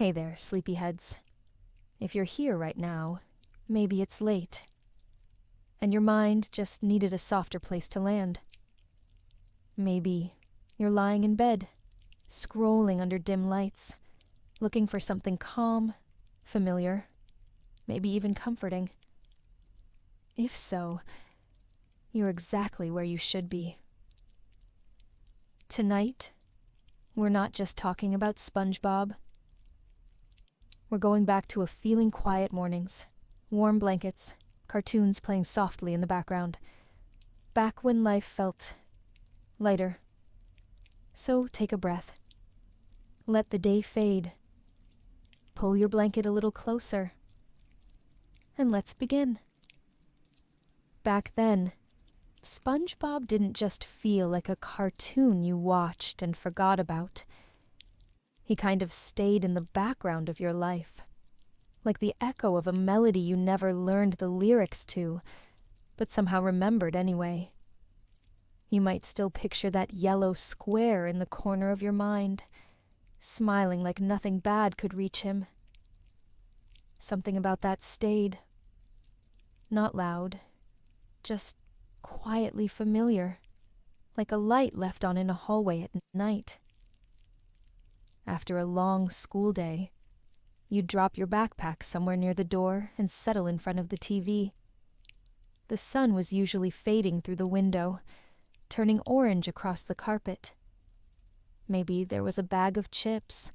Hey there, sleepyheads. If you're here right now, maybe it's late, and your mind just needed a softer place to land. Maybe you're lying in bed, scrolling under dim lights, looking for something calm, familiar, maybe even comforting. If so, you're exactly where you should be. Tonight, we're not just talking about SpongeBob. We're going back to a feeling quiet mornings, warm blankets, cartoons playing softly in the background. Back when life felt lighter. So take a breath. Let the day fade. Pull your blanket a little closer. And let's begin. Back then, SpongeBob didn't just feel like a cartoon you watched and forgot about. He kind of stayed in the background of your life, like the echo of a melody you never learned the lyrics to, but somehow remembered anyway. You might still picture that yellow square in the corner of your mind, smiling like nothing bad could reach him. Something about that stayed. Not loud, just quietly familiar, like a light left on in a hallway at night. After a long school day, you'd drop your backpack somewhere near the door and settle in front of the TV. The sun was usually fading through the window, turning orange across the carpet. Maybe there was a bag of chips,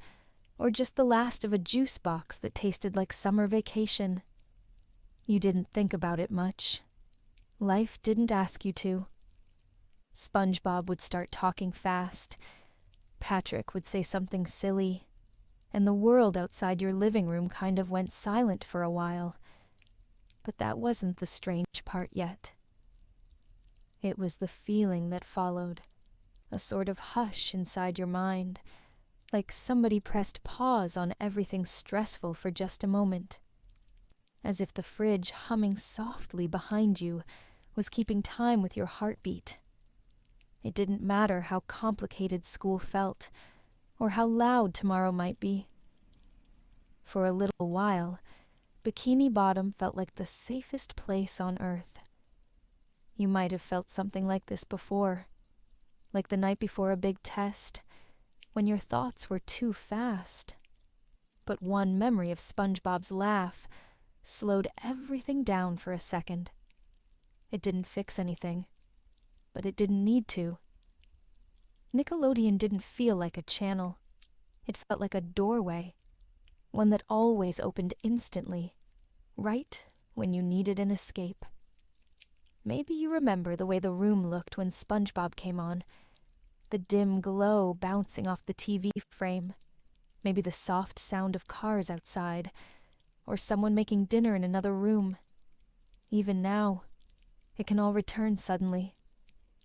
or just the last of a juice box that tasted like summer vacation. You didn't think about it much. Life didn't ask you to. SpongeBob would start talking fast. Patrick would say something silly, and the world outside your living room kind of went silent for a while. But that wasn't the strange part yet. It was the feeling that followed, a sort of hush inside your mind, like somebody pressed pause on everything stressful for just a moment, as if the fridge humming softly behind you was keeping time with your heartbeat. It didn't matter how complicated school felt, or how loud tomorrow might be. For a little while, Bikini Bottom felt like the safest place on Earth. You might have felt something like this before, like the night before a big test, when your thoughts were too fast. But one memory of SpongeBob's laugh slowed everything down for a second. It didn't fix anything, but it didn't need to. Nickelodeon didn't feel like a channel. It felt like a doorway, one that always opened instantly, right when you needed an escape. Maybe you remember the way the room looked when SpongeBob came on, the dim glow bouncing off the TV frame, maybe the soft sound of cars outside, or someone making dinner in another room. Even now, it can all return suddenly,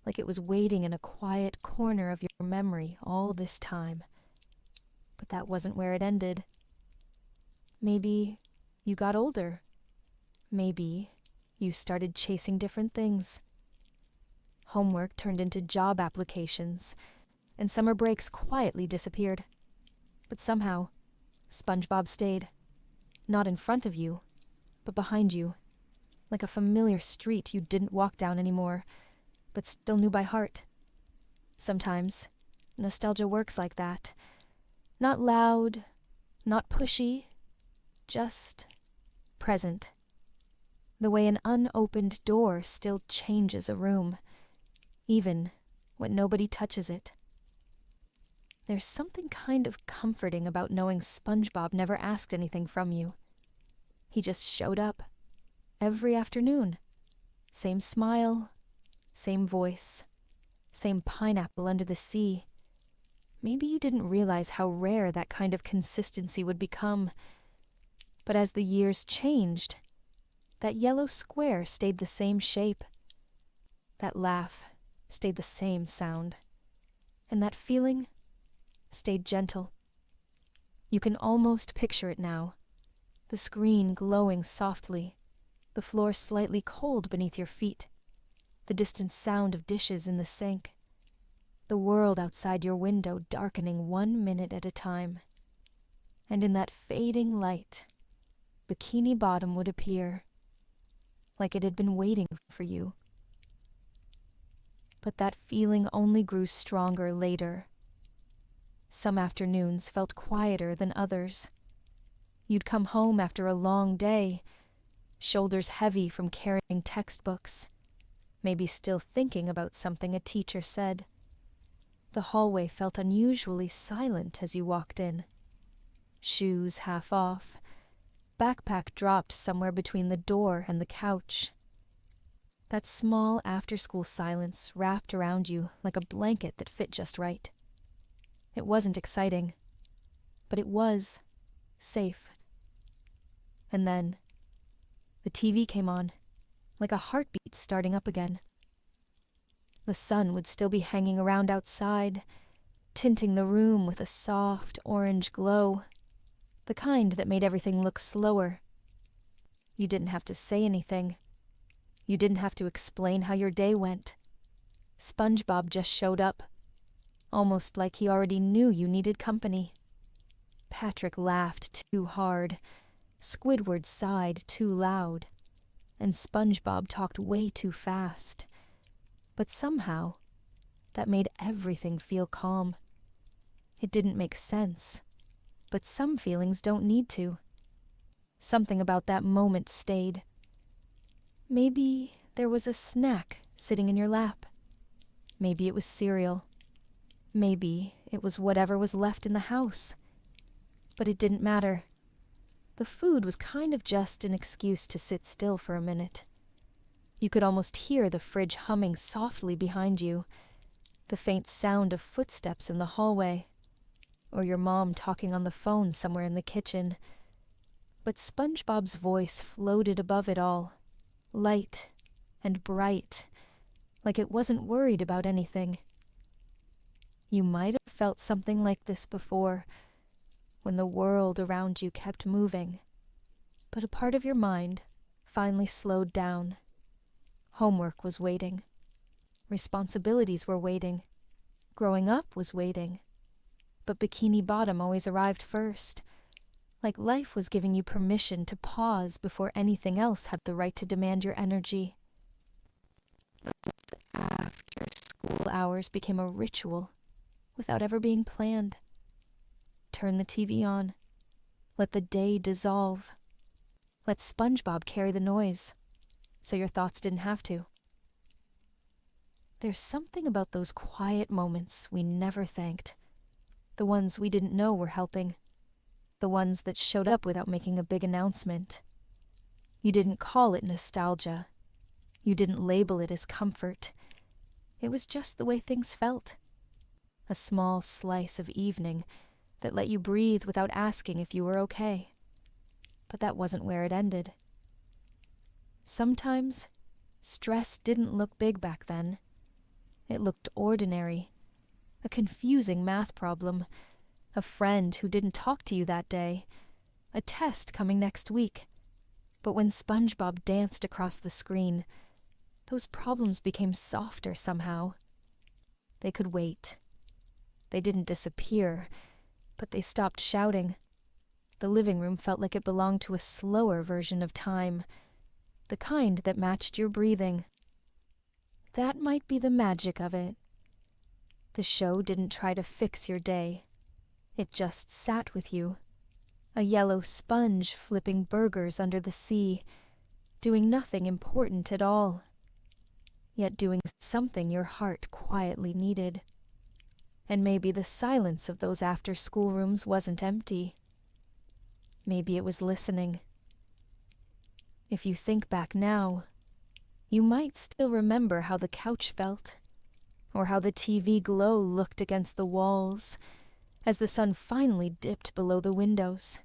like it was waiting in a quiet corner of your memory all this time. But that wasn't where it ended. Maybe you got older. Maybe you started chasing different things. Homework turned into job applications, and summer breaks quietly disappeared. But somehow, SpongeBob stayed. Not in front of you, but behind you, like a familiar street you didn't walk down anymore, but still knew by heart. Sometimes, nostalgia works like that. Not loud, not pushy, just present. The way an unopened door still changes a room, even when nobody touches it. There's something kind of comforting about knowing SpongeBob never asked anything from you. He just showed up, every afternoon. Same smile, same voice, same pineapple under the sea. Maybe you didn't realize how rare that kind of consistency would become. But as the years changed, that yellow square stayed the same shape. That laugh stayed the same sound. And that feeling stayed gentle. You can almost picture it now. The screen glowing softly, the floor slightly cold beneath your feet, the distant sound of dishes in the sink, the world outside your window darkening 1 minute at a time. And in that fading light, Bikini Bottom would appear, like it had been waiting for you. But that feeling only grew stronger later. Some afternoons felt quieter than others. You'd come home after a long day, shoulders heavy from carrying textbooks, maybe still thinking about something a teacher said. The hallway felt unusually silent as you walked in. Shoes half off, backpack dropped somewhere between the door and the couch. That small after-school silence wrapped around you like a blanket that fit just right. It wasn't exciting, but it was safe. And then, the TV came on, like a heartbeat starting up again. The sun would still be hanging around outside, tinting the room with a soft orange glow, the kind that made everything look slower. You didn't have to say anything. You didn't have to explain how your day went. SpongeBob just showed up, almost like he already knew you needed company. Patrick laughed too hard, Squidward sighed too loud, and SpongeBob talked way too fast. But somehow, that made everything feel calm. It didn't make sense, but some feelings don't need to. Something about that moment stayed. Maybe there was a snack sitting in your lap. Maybe it was cereal. Maybe it was whatever was left in the house. But it didn't matter. The food was kind of just an excuse to sit still for a minute. You could almost hear the fridge humming softly behind you, the faint sound of footsteps in the hallway, or your mom talking on the phone somewhere in the kitchen. But SpongeBob's voice floated above it all, light and bright, like it wasn't worried about anything. You might have felt something like this before, when the world around you kept moving, but a part of your mind finally slowed down. Homework was waiting. Responsibilities were waiting. Growing up was waiting. But Bikini Bottom always arrived first, like life was giving you permission to pause before anything else had the right to demand your energy. Those after-school hours became a ritual, without ever being planned. Turn the TV on. Let the day dissolve. Let SpongeBob carry the noise, so your thoughts didn't have to. There's something about those quiet moments we never thanked, the ones we didn't know were helping, the ones that showed up without making a big announcement. You didn't call it nostalgia. You didn't label it as comfort. It was just the way things felt. A small slice of evening that let you breathe without asking if you were okay. But that wasn't where it ended. Sometimes, stress didn't look big back then. It looked ordinary. A confusing math problem, a friend who didn't talk to you that day, a test coming next week. But when SpongeBob danced across the screen, those problems became softer somehow. They could wait. They didn't disappear, but they stopped shouting. The living room felt like it belonged to a slower version of time, the kind that matched your breathing. That might be the magic of it. The show didn't try to fix your day. It just sat with you, a yellow sponge flipping burgers under the sea, doing nothing important at all, yet doing something your heart quietly needed. And maybe the silence of those after-school rooms wasn't empty. Maybe it was listening. If you think back now, you might still remember how the couch felt, or how the TV glow looked against the walls as the sun finally dipped below the windows.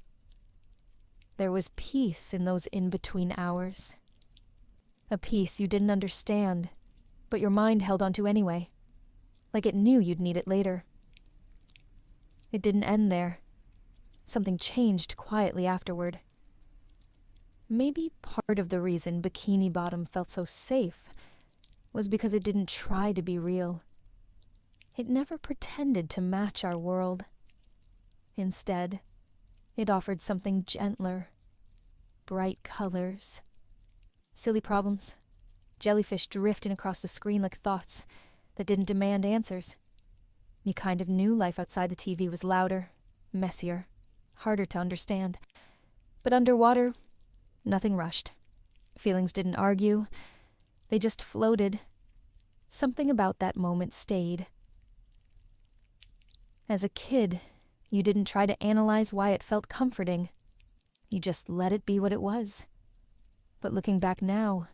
There was peace in those in-between hours. A peace you didn't understand, but your mind held onto anyway, like it knew you'd need it later. It didn't end there. Something changed quietly afterward. Maybe part of the reason Bikini Bottom felt so safe was because it didn't try to be real. It never pretended to match our world. Instead, It offered something gentler, bright colors, silly problems, jellyfish drifting across the screen like thoughts that didn't demand answers. You kind of knew life outside the TV was louder, messier, harder to understand. But underwater, nothing rushed. Feelings didn't argue. They just floated. Something about that moment stayed. As a kid, you didn't try to analyze why it felt comforting. You just let it be what it was. But looking back now,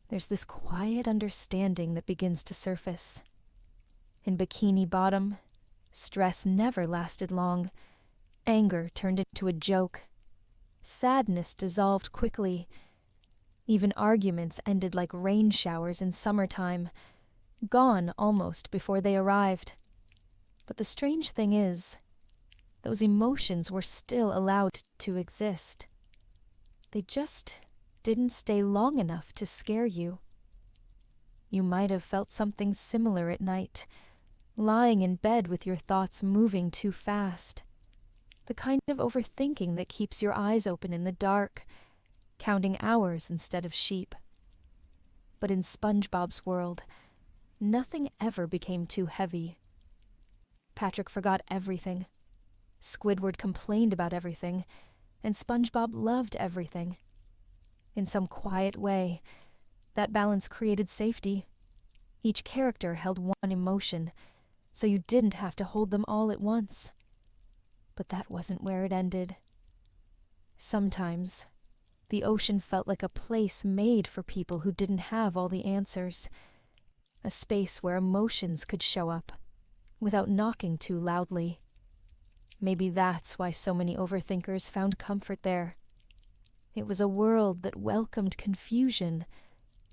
there's this quiet understanding that begins to surface. In Bikini Bottom, stress never lasted long. Anger turned into a joke. Sadness dissolved quickly. Even arguments ended like rain showers in summertime, gone almost before they arrived. But the strange thing is, those emotions were still allowed to exist. They just didn't stay long enough to scare you. You might have felt something similar at night, lying in bed with your thoughts moving too fast. The kind of overthinking that keeps your eyes open in the dark, counting hours instead of sheep. But in SpongeBob's world, nothing ever became too heavy. Patrick forgot everything. Squidward complained about everything, and SpongeBob loved everything. In some quiet way, that balance created safety. Each character held one emotion, so you didn't have to hold them all at once. But that wasn't where it ended. Sometimes, the ocean felt like a place made for people who didn't have all the answers. A space where emotions could show up, without knocking too loudly. Maybe that's why so many overthinkers found comfort there. It was a world that welcomed confusion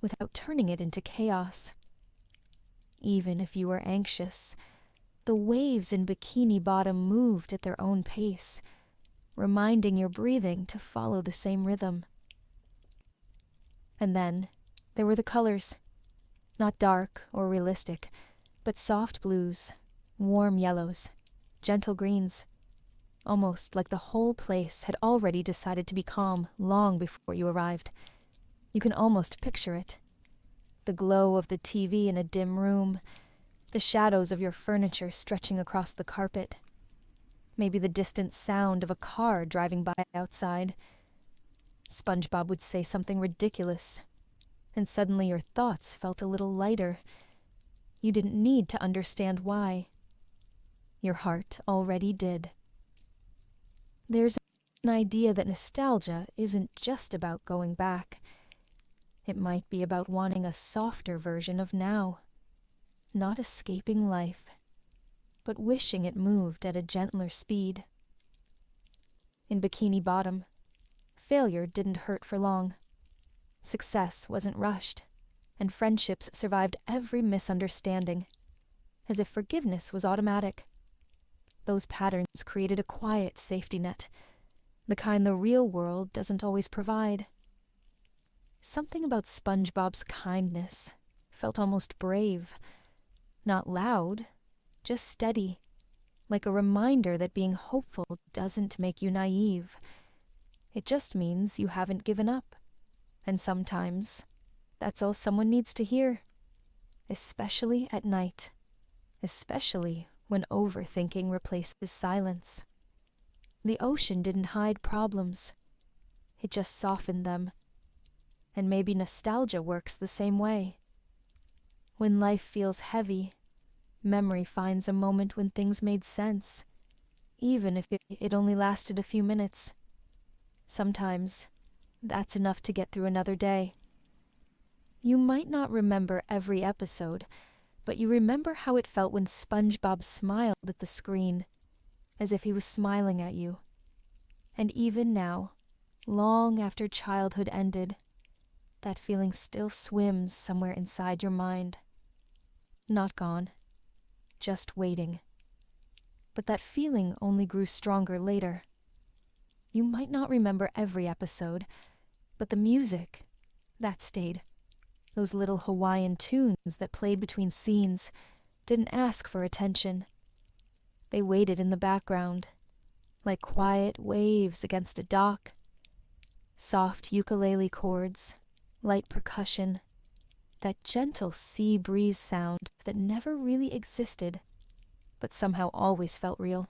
without turning it into chaos. Even if you were anxious, the waves in Bikini Bottom moved at their own pace, reminding your breathing to follow the same rhythm. And then there were the colors. Not dark or realistic, but soft blues, warm yellows, gentle greens. Almost like the whole place had already decided to be calm long before you arrived. You can almost picture it. The glow of the TV in a dim room, the shadows of your furniture stretching across the carpet. Maybe the distant sound of a car driving by outside. SpongeBob would say something ridiculous, and suddenly your thoughts felt a little lighter. You didn't need to understand why. Your heart already did. There's an idea that nostalgia isn't just about going back. It might be about wanting a softer version of now. Not escaping life, but wishing it moved at a gentler speed. In Bikini Bottom, failure didn't hurt for long. Success wasn't rushed, and friendships survived every misunderstanding, as if forgiveness was automatic. Those patterns created a quiet safety net, the kind the real world doesn't always provide. Something about SpongeBob's kindness felt almost brave. Not loud, just steady, like a reminder that being hopeful doesn't make you naive. It just means you haven't given up. And sometimes, that's all someone needs to hear. Especially at night. Especially when overthinking replaces silence. The ocean didn't hide problems. It just softened them. And maybe nostalgia works the same way. When life feels heavy, memory finds a moment when things made sense, even if it only lasted a few minutes. Sometimes, that's enough to get through another day. You might not remember every episode, but you remember how it felt when SpongeBob smiled at the screen, as if he was smiling at you. And even now, long after childhood ended, that feeling still swims somewhere inside your mind. Not gone, just waiting. But that feeling only grew stronger later. You might not remember every episode, but the music, that stayed. Those little Hawaiian tunes that played between scenes didn't ask for attention. They waited in the background, like quiet waves against a dock, soft ukulele chords, light percussion, that gentle sea breeze sound that never really existed, but somehow always felt real.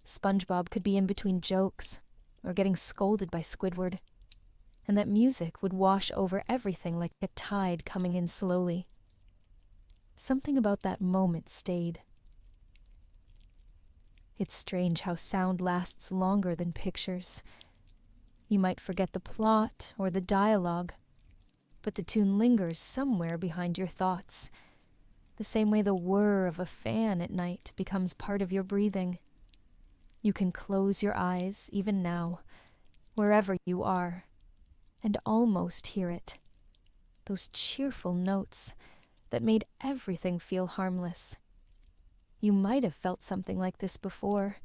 SpongeBob could be in between jokes, or getting scolded by Squidward, and that music would wash over everything like a tide coming in slowly. Something about that moment stayed. It's strange how sound lasts longer than pictures. You might forget the plot or the dialogue, but the tune lingers somewhere behind your thoughts, the same way the whir of a fan at night becomes part of your breathing. You can close your eyes, even now, wherever you are, and almost hear it. Those cheerful notes that made everything feel harmless. You might have felt something like this before,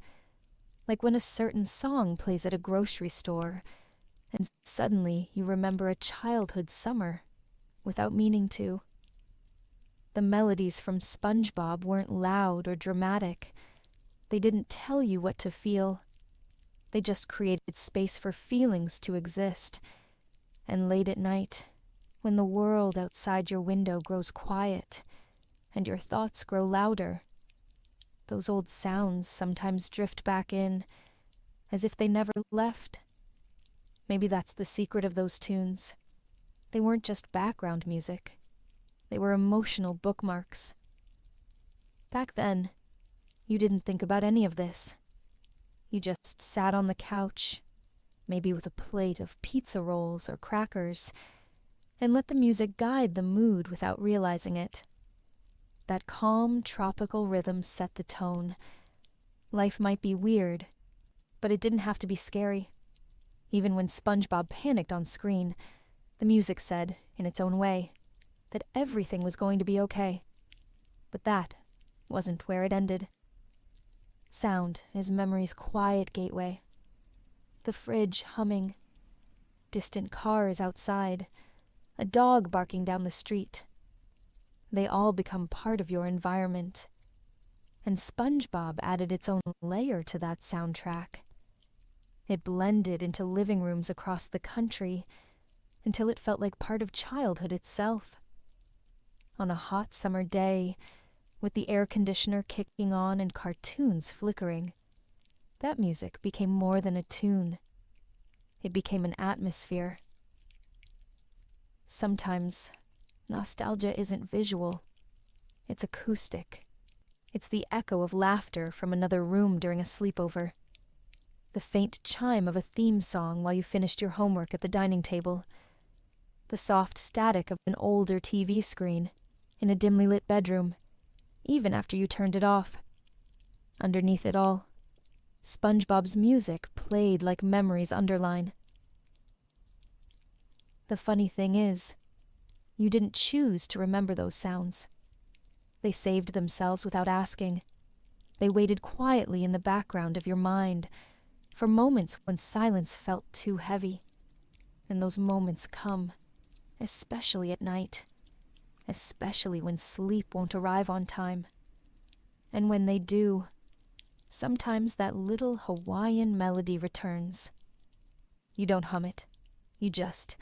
like when a certain song plays at a grocery store, and suddenly you remember a childhood summer, without meaning to. The melodies from SpongeBob weren't loud or dramatic. They didn't tell you what to feel. They just created space for feelings to exist. And late at night, when the world outside your window grows quiet, and your thoughts grow louder, those old sounds sometimes drift back in, as if they never left. Maybe that's the secret of those tunes. They weren't just background music. They were emotional bookmarks. Back then, you didn't think about any of this. You just sat on the couch, maybe with a plate of pizza rolls or crackers, and let the music guide the mood without realizing it. That calm, tropical rhythm set the tone. Life might be weird, but it didn't have to be scary. Even when SpongeBob panicked on screen, the music said, in its own way, that everything was going to be okay. But that wasn't where it ended. Sound is memory's quiet gateway. The fridge humming, distant cars outside, a dog barking down the street. They all become part of your environment. And SpongeBob added its own layer to that soundtrack. It blended into living rooms across the country until it felt like part of childhood itself. On a hot summer day, with the air conditioner kicking on and cartoons flickering, that music became more than a tune. It became an atmosphere. Sometimes, nostalgia isn't visual. It's acoustic. It's the echo of laughter from another room during a sleepover. The faint chime of a theme song while you finished your homework at the dining table. The soft static of an older TV screen in a dimly lit bedroom, even after you turned it off. Underneath it all, SpongeBob's music played like memory's underline. The funny thing is, you didn't choose to remember those sounds. They saved themselves without asking. They waited quietly in the background of your mind, for moments when silence felt too heavy. And those moments come, especially at night, especially when sleep won't arrive on time. And when they do, sometimes that little Hawaiian melody returns. You don't hum it, you just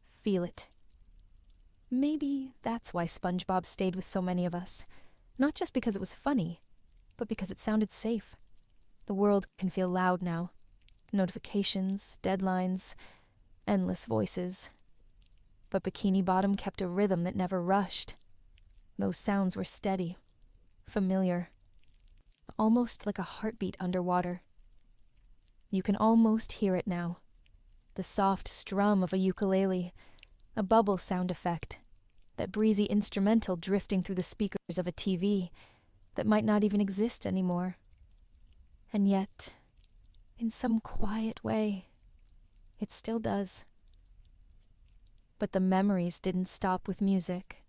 feel it. Maybe that's why SpongeBob stayed with so many of us, not just because it was funny, but because it sounded safe. The world can feel loud now. Notifications, deadlines, endless voices. But Bikini Bottom kept a rhythm that never rushed. Those sounds were steady, familiar, almost like a heartbeat underwater. You can almost hear it now. The soft strum of a ukulele, a bubble sound effect, that breezy instrumental drifting through the speakers of a TV that might not even exist anymore. And yet, in some quiet way, it still does. But the memories didn't stop with music.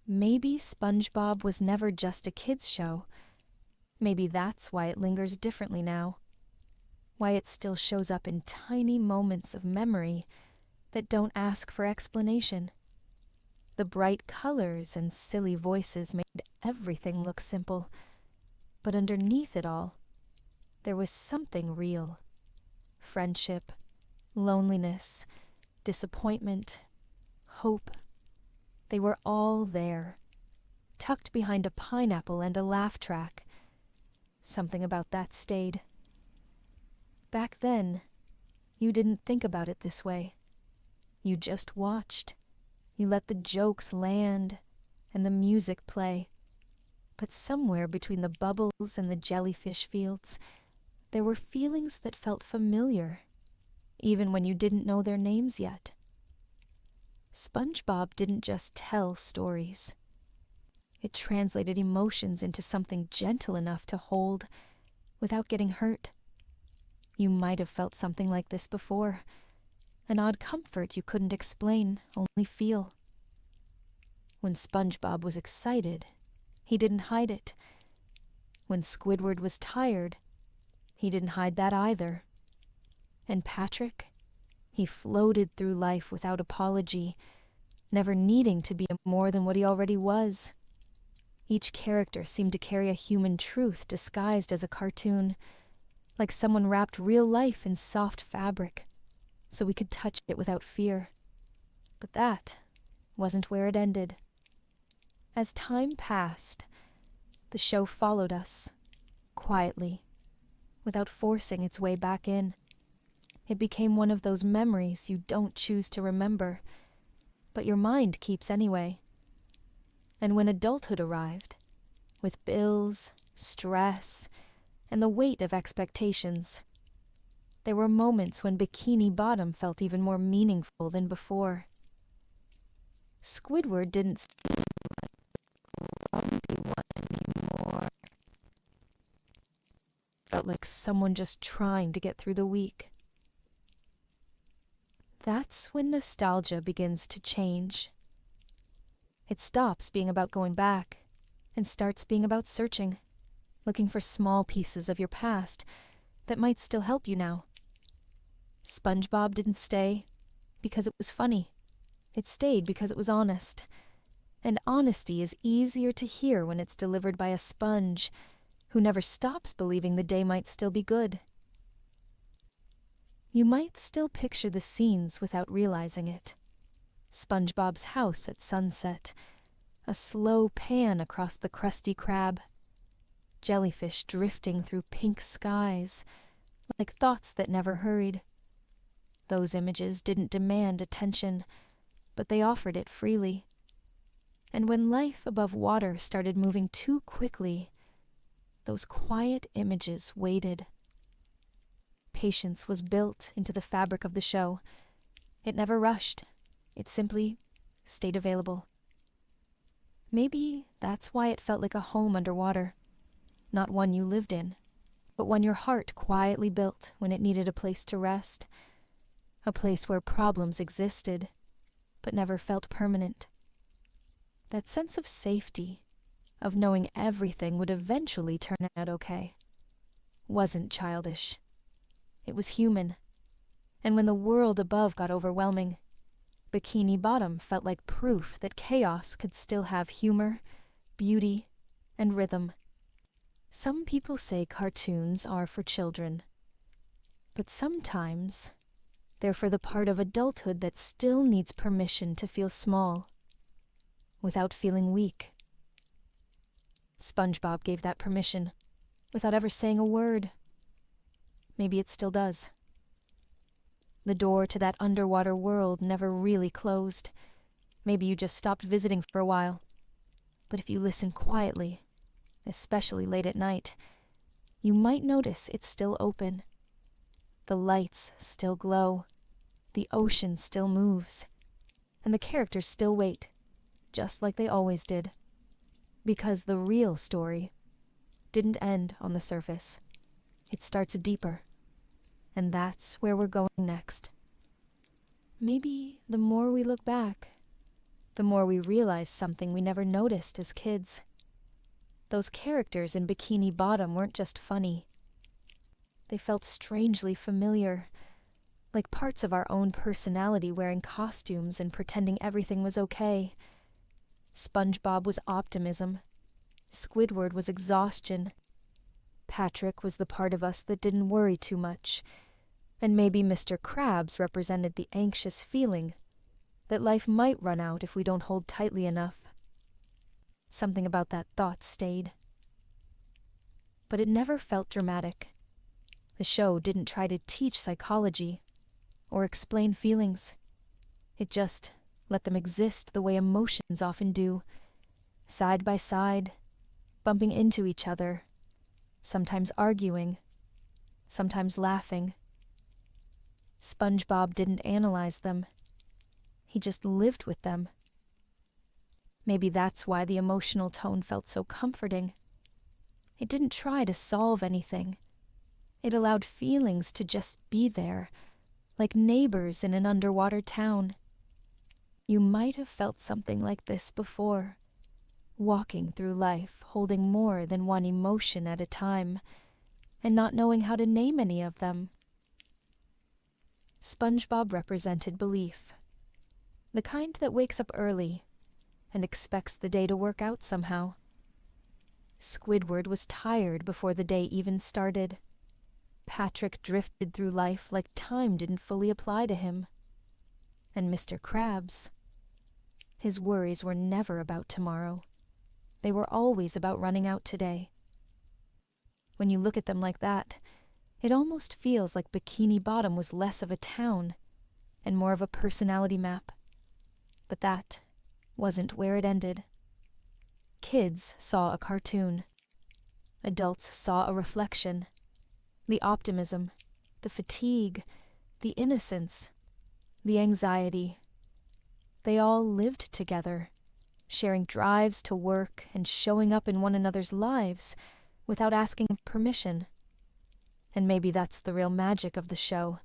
Maybe SpongeBob was never just a kids' show. Maybe that's why it lingers differently now. Why it still shows up in tiny moments of memory that don't ask for explanation. The bright colors and silly voices made everything look simple. But underneath it all, There was something real. Friendship, loneliness, disappointment, hope. They were all there, tucked behind a pineapple and a laugh track. Something about that stayed. Back then, you didn't think about it this way. You just watched. You let the jokes land and the music play. But somewhere between the bubbles and the jellyfish fields, there were feelings that felt familiar, even when you didn't know their names yet. SpongeBob didn't just tell stories. It translated emotions into something gentle enough to hold without getting hurt. You might have felt something like this before, an odd comfort you couldn't explain, only feel. When SpongeBob was excited, he didn't hide it. When Squidward was tired, he didn't hide that either. And Patrick, he floated through life without apology, never needing to be more than what he already was. Each character seemed to carry a human truth disguised as a cartoon, like someone wrapped real life in soft fabric, so we could touch it without fear. But that wasn't where it ended. As time passed, the show followed us, quietly, without forcing its way back in. It became one of those memories you don't choose to remember, but your mind keeps anyway. And when adulthood arrived, with bills, stress, and the weight of expectations, there were moments when Bikini Bottom felt even more meaningful than before. Squidward didn't seem like the grumpy one anymore. Felt like someone just trying to get through the week. That's when nostalgia begins to change. It stops being about going back and starts being about searching, looking for small pieces of your past that might still help you now. SpongeBob didn't stay because it was funny. It stayed because it was honest. And honesty is easier to hear when it's delivered by a sponge who never stops believing the day might still be good. You might still picture the scenes without realizing it. SpongeBob's house at sunset, a slow pan across the Krusty Krab, jellyfish drifting through pink skies, like thoughts that never hurried. Those images didn't demand attention, but they offered it freely. And when life above water started moving too quickly, those quiet images waited. Patience was built into the fabric of the show. It never rushed. It simply stayed available. Maybe that's why it felt like a home underwater. Not one you lived in, but one your heart quietly built when it needed a place to rest. A place where problems existed, but never felt permanent. That sense of safety, of knowing everything would eventually turn out okay, wasn't childish. It was human. And when the world above got overwhelming, Bikini Bottom felt like proof that chaos could still have humor, beauty, and rhythm. Some people say cartoons are for children, but sometimes they're for the part of adulthood that still needs permission to feel small, without feeling weak. SpongeBob gave that permission, without ever saying a word. Maybe it still does. The door to that underwater world never really closed. Maybe you just stopped visiting for a while. But if you listen quietly, especially late at night, you might notice it's still open. The lights still glow, the ocean still moves, and the characters still wait, just like they always did. Because the real story didn't end on the surface. It starts deeper, and that's where we're going next. Maybe the more we look back, the more we realize something we never noticed as kids. Those characters in Bikini Bottom weren't just funny. They felt strangely familiar, like parts of our own personality wearing costumes and pretending everything was okay. SpongeBob was optimism. Squidward was exhaustion. Patrick was the part of us that didn't worry too much, and maybe Mr. Krabs represented the anxious feeling that life might run out if we don't hold tightly enough. Something about that thought stayed. But it never felt dramatic. The show didn't try to teach psychology or explain feelings. It just let them exist the way emotions often do, side by side, bumping into each other, sometimes arguing, sometimes laughing. SpongeBob didn't analyze them. He just lived with them. Maybe that's why the emotional tone felt so comforting. It didn't try to solve anything. It allowed feelings to just be there, like neighbors in an underwater town. You might have felt something like this before, walking through life holding more than one emotion at a time, and not knowing how to name any of them. SpongeBob represented belief, the kind that wakes up early and expects the day to work out somehow. Squidward was tired before the day even started. Patrick drifted through life like time didn't fully apply to him. And Mr. Krabs, his worries were never about tomorrow. They were always about running out today. When you look at them like that, it almost feels like Bikini Bottom was less of a town and more of a personality map. But that wasn't where it ended. Kids saw a cartoon. Adults saw a reflection. The optimism, the fatigue, the innocence, the anxiety. They all lived together, sharing drives to work and showing up in one another's lives without asking permission. And maybe that's the real magic of the show.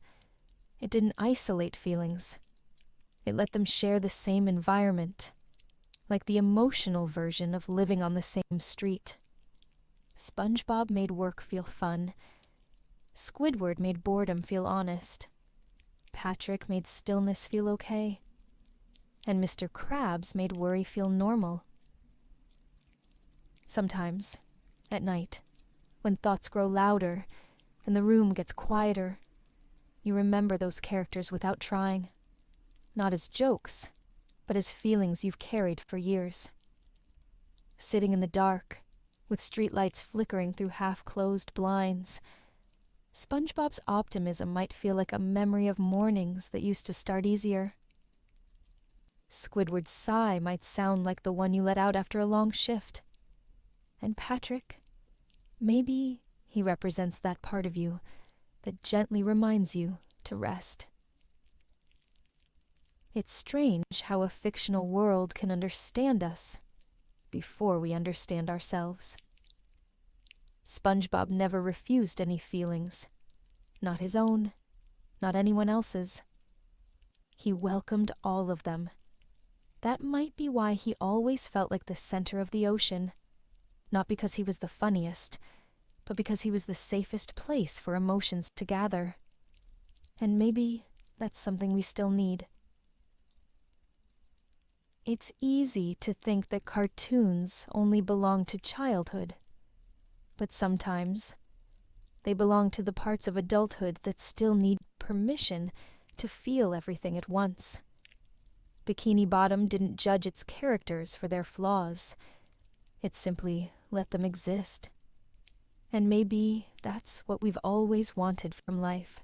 It didn't isolate feelings. It let them share the same environment, like the emotional version of living on the same street. SpongeBob made work feel fun. Squidward made boredom feel honest. Patrick made stillness feel okay. And Mr. Krabs made worry feel normal. Sometimes, at night, when thoughts grow louder and the room gets quieter, you remember those characters without trying. Not as jokes, but as feelings you've carried for years. Sitting in the dark, with streetlights flickering through half-closed blinds, SpongeBob's optimism might feel like a memory of mornings that used to start easier. Squidward's sigh might sound like the one you let out after a long shift. And Patrick, maybe he represents that part of you that gently reminds you to rest. It's strange how a fictional world can understand us before we understand ourselves. SpongeBob never refused any feelings, not his own, not anyone else's. He welcomed all of them. That might be why he always felt like the center of the ocean, not because he was the funniest, but because he was the safest place for emotions to gather. And maybe that's something we still need. It's easy to think that cartoons only belong to childhood, but sometimes they belong to the parts of adulthood that still need permission to feel everything at once. Bikini Bottom didn't judge its characters for their flaws. It simply let them exist. And maybe that's what we've always wanted from life.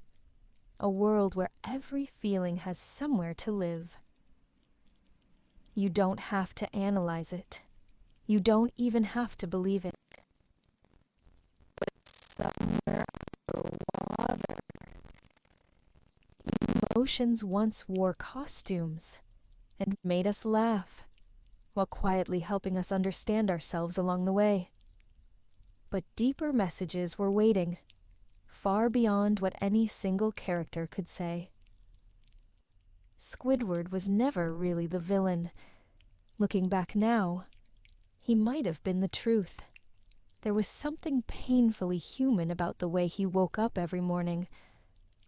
A world where every feeling has somewhere to live. You don't have to analyze it. You don't even have to believe it. But somewhere underwater, emotions once wore costumes and made us laugh, while quietly helping us understand ourselves along the way. But deeper messages were waiting, far beyond what any single character could say. Squidward was never really the villain. Looking back now, he might have been the truth. There was something painfully human about the way he woke up every morning,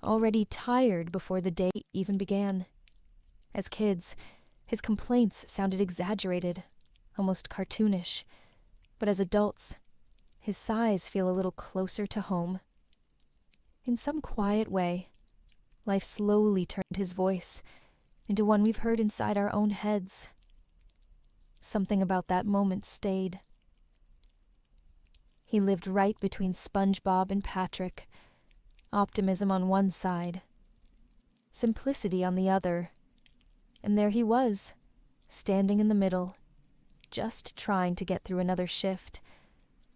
already tired before the day even began. As kids, his complaints sounded exaggerated, almost cartoonish, but as adults, his sighs feel a little closer to home. In some quiet way, life slowly turned his voice into one we've heard inside our own heads. Something about that moment stayed. He lived right between SpongeBob and Patrick, optimism on one side, simplicity on the other, and there he was, standing in the middle, just trying to get through another shift.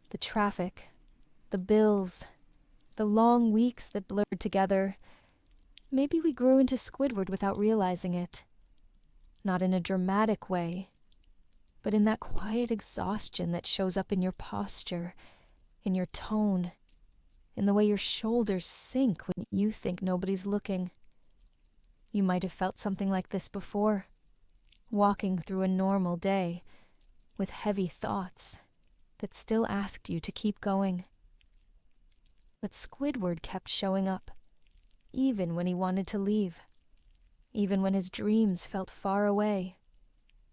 The traffic, the bills, the long weeks that blurred together. Maybe we grew into Squidward without realizing it. Not in a dramatic way, but in that quiet exhaustion that shows up in your posture, in your tone, in the way your shoulders sink when you think nobody's looking. You might have felt something like this before, walking through a normal day with heavy thoughts that still asked you to keep going. But Squidward kept showing up, even when he wanted to leave, even when his dreams felt far away,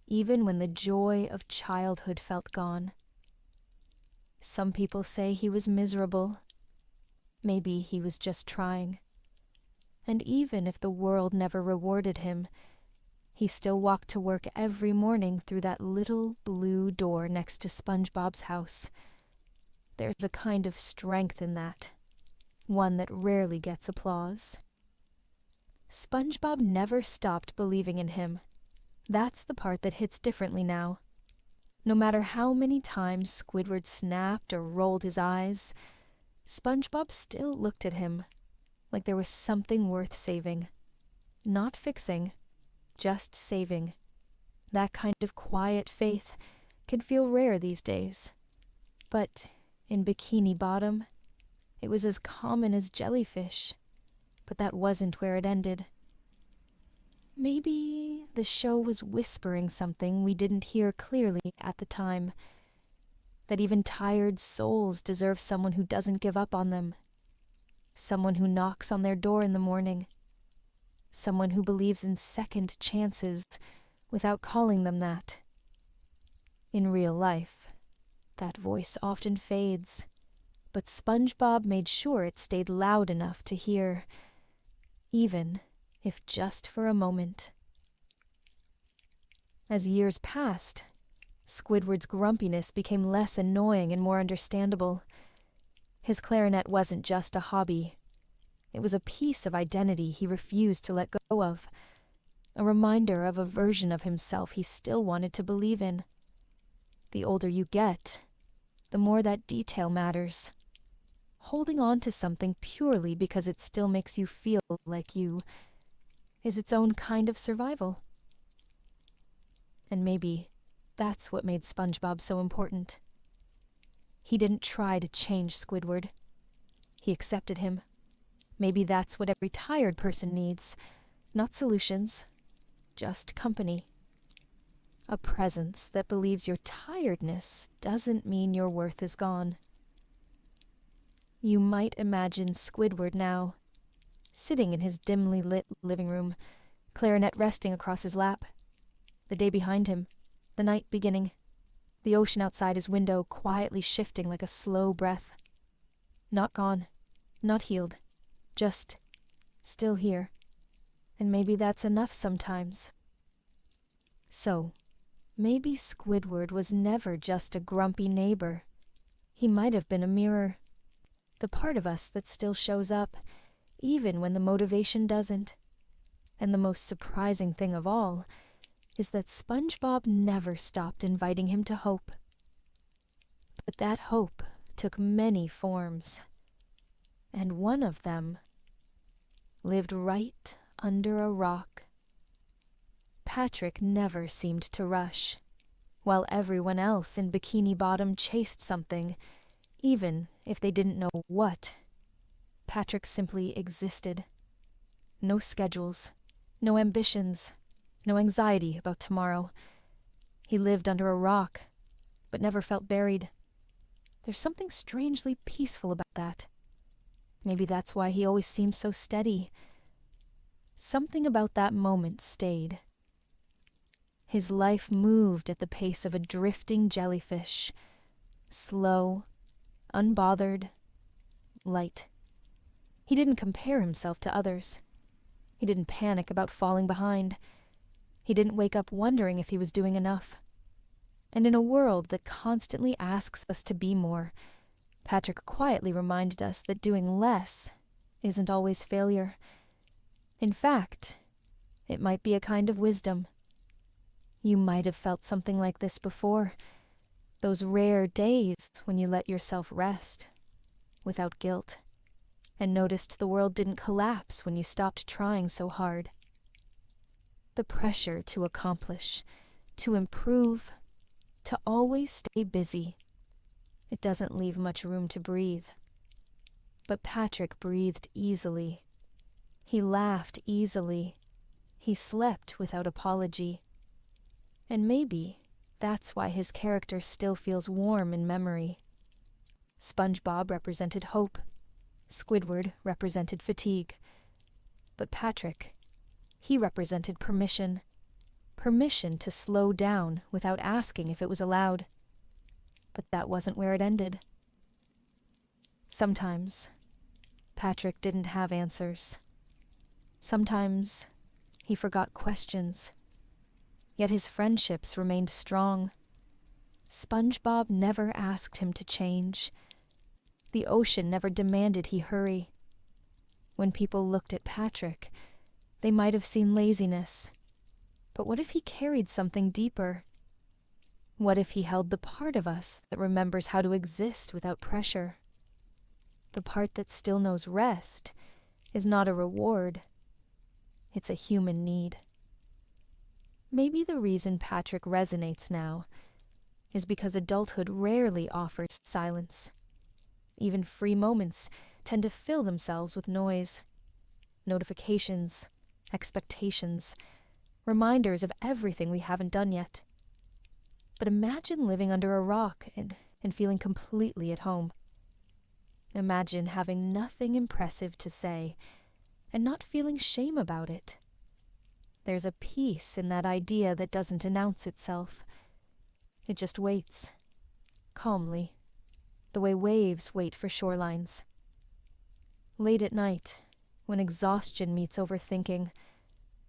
even when the joy of childhood felt gone. Some people say he was miserable. Maybe he was just trying. And even if the world never rewarded him, he still walked to work every morning through that little blue door next to SpongeBob's house. There's a kind of strength in that, one that rarely gets applause. SpongeBob never stopped believing in him. That's the part that hits differently now. No matter how many times Squidward snapped or rolled his eyes, SpongeBob still looked at him like there was something worth saving. Not fixing, just saving. That kind of quiet faith can feel rare these days. But in Bikini Bottom, it was as common as jellyfish. But that wasn't where it ended. Maybe the show was whispering something we didn't hear clearly at the time. That even tired souls deserve someone who doesn't give up on them. Someone who knocks on their door in the morning. Someone who believes in second chances without calling them that. In real life, that voice often fades, but SpongeBob made sure it stayed loud enough to hear, even if just for a moment. As years passed, Squidward's grumpiness became less annoying and more understandable. His clarinet wasn't just a hobby. It was a piece of identity he refused to let go of, a reminder of a version of himself he still wanted to believe in. The older you get, the more that detail matters. Holding on to something purely because it still makes you feel like you is its own kind of survival. And maybe that's what made SpongeBob so important. He didn't try to change Squidward. He accepted him. Maybe that's what every tired person needs. Not solutions, just company. A presence that believes your tiredness doesn't mean your worth is gone. You might imagine Squidward now, sitting in his dimly lit living room, clarinet resting across his lap. The day behind him, the night beginning, the ocean outside his window quietly shifting like a slow breath. Not gone, not healed, just still here. And maybe that's enough sometimes. So, maybe Squidward was never just a grumpy neighbor. He might have been a mirror. The part of us that still shows up, even when the motivation doesn't. And the most surprising thing of all is that SpongeBob never stopped inviting him to hope. But that hope took many forms. And one of them lived right under a rock. Patrick never seemed to rush, while everyone else in Bikini Bottom chased something, even if they didn't know what. Patrick simply existed. No schedules, no ambitions, no anxiety about tomorrow. He lived under a rock, but never felt buried. There's something strangely peaceful about that. Maybe that's why he always seemed so steady. Something about that moment stayed. His life moved at the pace of a drifting jellyfish, slow, unbothered, light. He didn't compare himself to others. He didn't panic about falling behind. He didn't wake up wondering if he was doing enough. And in a world that constantly asks us to be more, Patrick quietly reminded us that doing less isn't always failure. In fact, it might be a kind of wisdom. You might have felt something like this before. Those rare days when you let yourself rest, without guilt, and noticed the world didn't collapse when you stopped trying so hard. The pressure to accomplish, to improve, to always stay busy. It doesn't leave much room to breathe. But Patrick breathed easily. He laughed easily. He slept without apology. And maybe that's why his character still feels warm in memory. SpongeBob represented hope. Squidward represented fatigue. But Patrick, he represented permission. Permission to slow down without asking if it was allowed. But that wasn't where it ended. Sometimes, Patrick didn't have answers. Sometimes, he forgot questions. Yet his friendships remained strong. SpongeBob never asked him to change. The ocean never demanded he hurry. When people looked at Patrick, they might have seen laziness. But what if he carried something deeper? What if he held the part of us that remembers how to exist without pressure? The part that still knows rest is not a reward. It's a human need. Maybe the reason Patrick resonates now is because adulthood rarely offers silence. Even free moments tend to fill themselves with noise. Notifications, expectations, reminders of everything we haven't done yet. But imagine living under a rock and feeling completely at home. Imagine having nothing impressive to say and not feeling shame about it. There's a peace in that idea that doesn't announce itself. It just waits, calmly, the way waves wait for shorelines. Late at night, when exhaustion meets overthinking,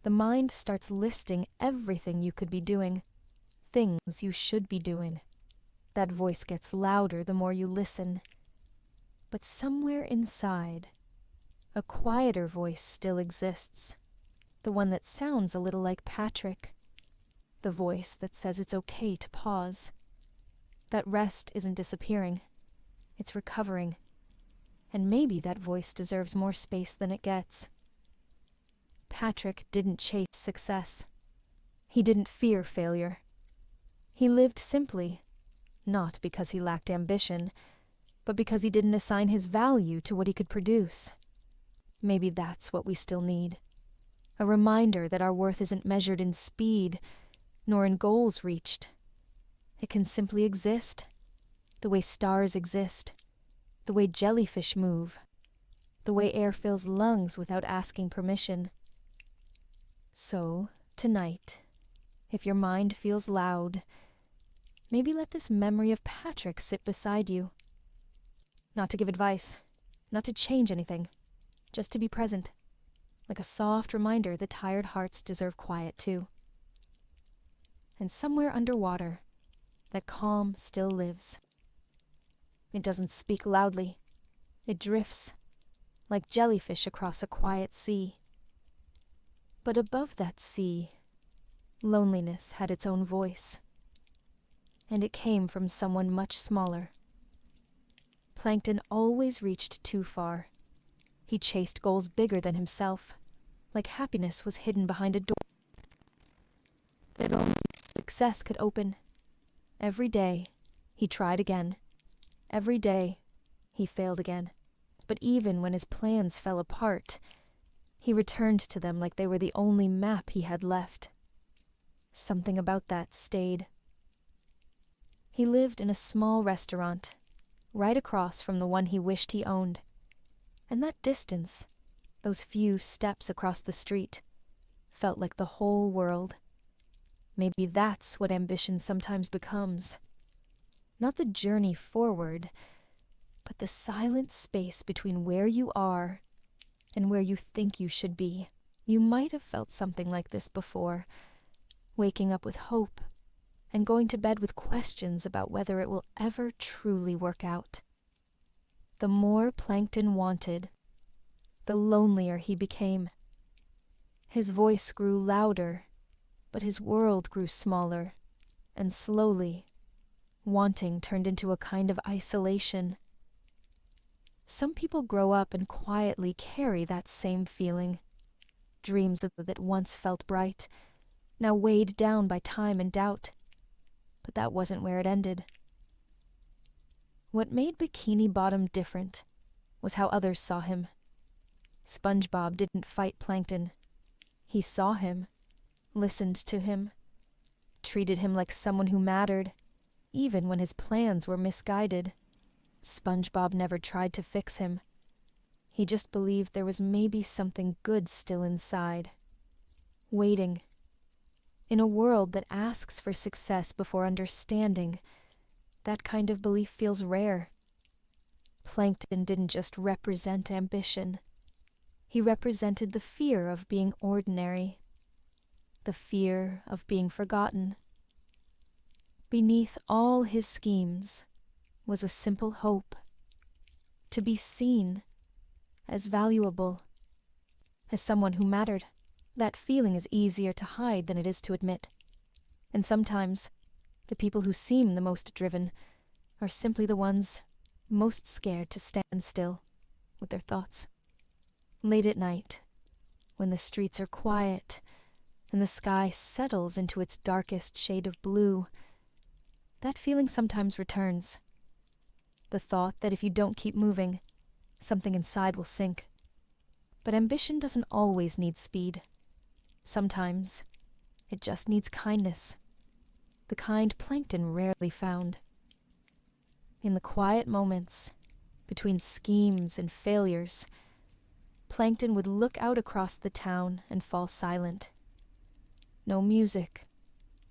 the mind starts listing everything you could be doing, things you should be doing. That voice gets louder the more you listen. But somewhere inside, a quieter voice still exists. The one that sounds a little like Patrick. The voice that says it's okay to pause. That rest isn't disappearing. It's recovering. And maybe that voice deserves more space than it gets. Patrick didn't chase success. He didn't fear failure. He lived simply, not because he lacked ambition, but because he didn't assign his value to what he could produce. Maybe that's what we still need. A reminder that our worth isn't measured in speed, nor in goals reached. It can simply exist, the way stars exist, the way jellyfish move, the way air fills lungs without asking permission. So, tonight, if your mind feels loud, maybe let this memory of Patrick sit beside you. Not to give advice, not to change anything, just to be present. Like a soft reminder that tired hearts deserve quiet too. And somewhere underwater, that calm still lives. It doesn't speak loudly. It drifts, like jellyfish across a quiet sea. But above that sea, loneliness had its own voice. And it came from someone much smaller. Plankton always reached too far. He chased goals bigger than himself, like happiness was hidden behind a door that only success could open. Every day, he tried again. Every day, he failed again. But even when his plans fell apart, he returned to them like they were the only map he had left. Something about that stayed. He lived in a small restaurant, right across from the one he wished he owned. And that distance, those few steps across the street, felt like the whole world. Maybe that's what ambition sometimes becomes. Not the journey forward, but the silent space between where you are and where you think you should be. You might have felt something like this before, waking up with hope and going to bed with questions about whether it will ever truly work out. The more Plankton wanted, the lonelier he became. His voice grew louder, but his world grew smaller, and slowly, wanting turned into a kind of isolation. Some people grow up and quietly carry that same feeling. Dreams that once felt bright, now weighed down by time and doubt. But that wasn't where it ended. What made Bikini Bottom different was how others saw him. SpongeBob didn't fight Plankton. He saw him, listened to him, treated him like someone who mattered, even when his plans were misguided. SpongeBob never tried to fix him. He just believed there was maybe something good still inside, waiting. In a world that asks for success before understanding, that kind of belief feels rare. Plankton didn't just represent ambition. He represented the fear of being ordinary, the fear of being forgotten. Beneath all his schemes was a simple hope, to be seen as valuable, as someone who mattered. That feeling is easier to hide than it is to admit. And sometimes, the people who seem the most driven are simply the ones most scared to stand still with their thoughts. Late at night, when the streets are quiet and the sky settles into its darkest shade of blue, that feeling sometimes returns. The thought that if you don't keep moving, something inside will sink. But ambition doesn't always need speed. Sometimes, it just needs kindness, the kind Plankton rarely found. In the quiet moments, between schemes and failures, Plankton would look out across the town and fall silent. No music,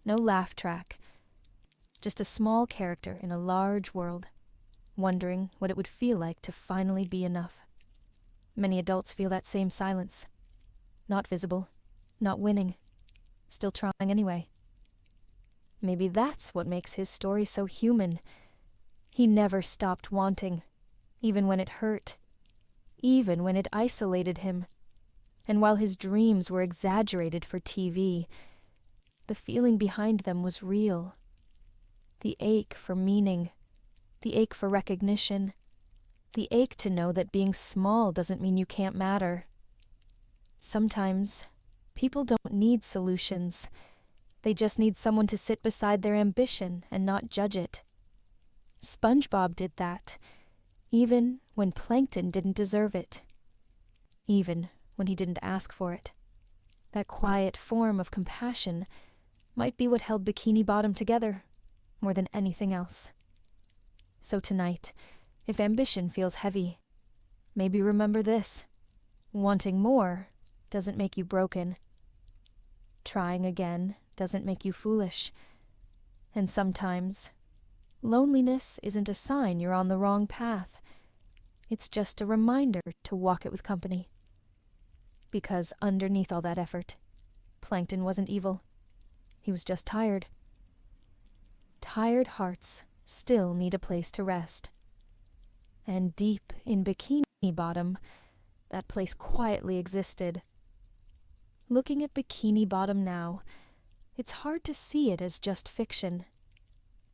no laugh track, just a small character in a large world, wondering what it would feel like to finally be enough. Many adults feel that same silence. Not visible, not winning, still trying anyway. Maybe that's what makes his story so human. He never stopped wanting, even when it hurt, even when it isolated him. And while his dreams were exaggerated for TV, the feeling behind them was real. The ache for meaning, the ache for recognition, the ache to know that being small doesn't mean you can't matter. Sometimes, people don't need solutions. They just need someone to sit beside their ambition and not judge it. SpongeBob did that, even when Plankton didn't deserve it. Even when he didn't ask for it. That quiet form of compassion might be what held Bikini Bottom together, more than anything else. So tonight, if ambition feels heavy, maybe remember this. Wanting more doesn't make you broken. Trying again doesn't make you foolish. And sometimes, loneliness isn't a sign you're on the wrong path. It's just a reminder to walk it with company. Because underneath all that effort, Plankton wasn't evil. He was just tired. Tired hearts still need a place to rest. And deep in Bikini Bottom, that place quietly existed. Looking at Bikini Bottom now, it's hard to see it as just fiction.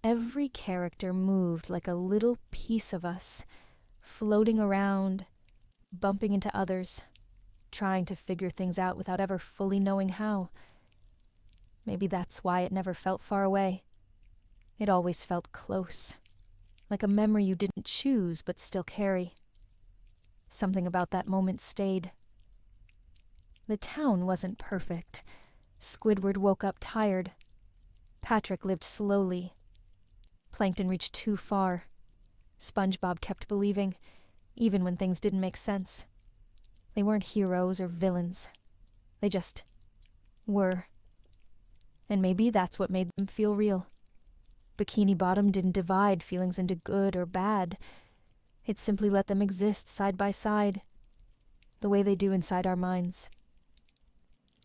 Every character moved like a little piece of us, floating around, bumping into others, trying to figure things out without ever fully knowing how. Maybe that's why it never felt far away. It always felt close, like a memory you didn't choose but still carry. Something about that moment stayed. The town wasn't perfect. Squidward woke up tired. Patrick lived slowly. Plankton reached too far. SpongeBob kept believing, even when things didn't make sense. They weren't heroes or villains. They just were. And maybe that's what made them feel real. Bikini Bottom didn't divide feelings into good or bad. It simply let them exist side by side, the way they do inside our minds.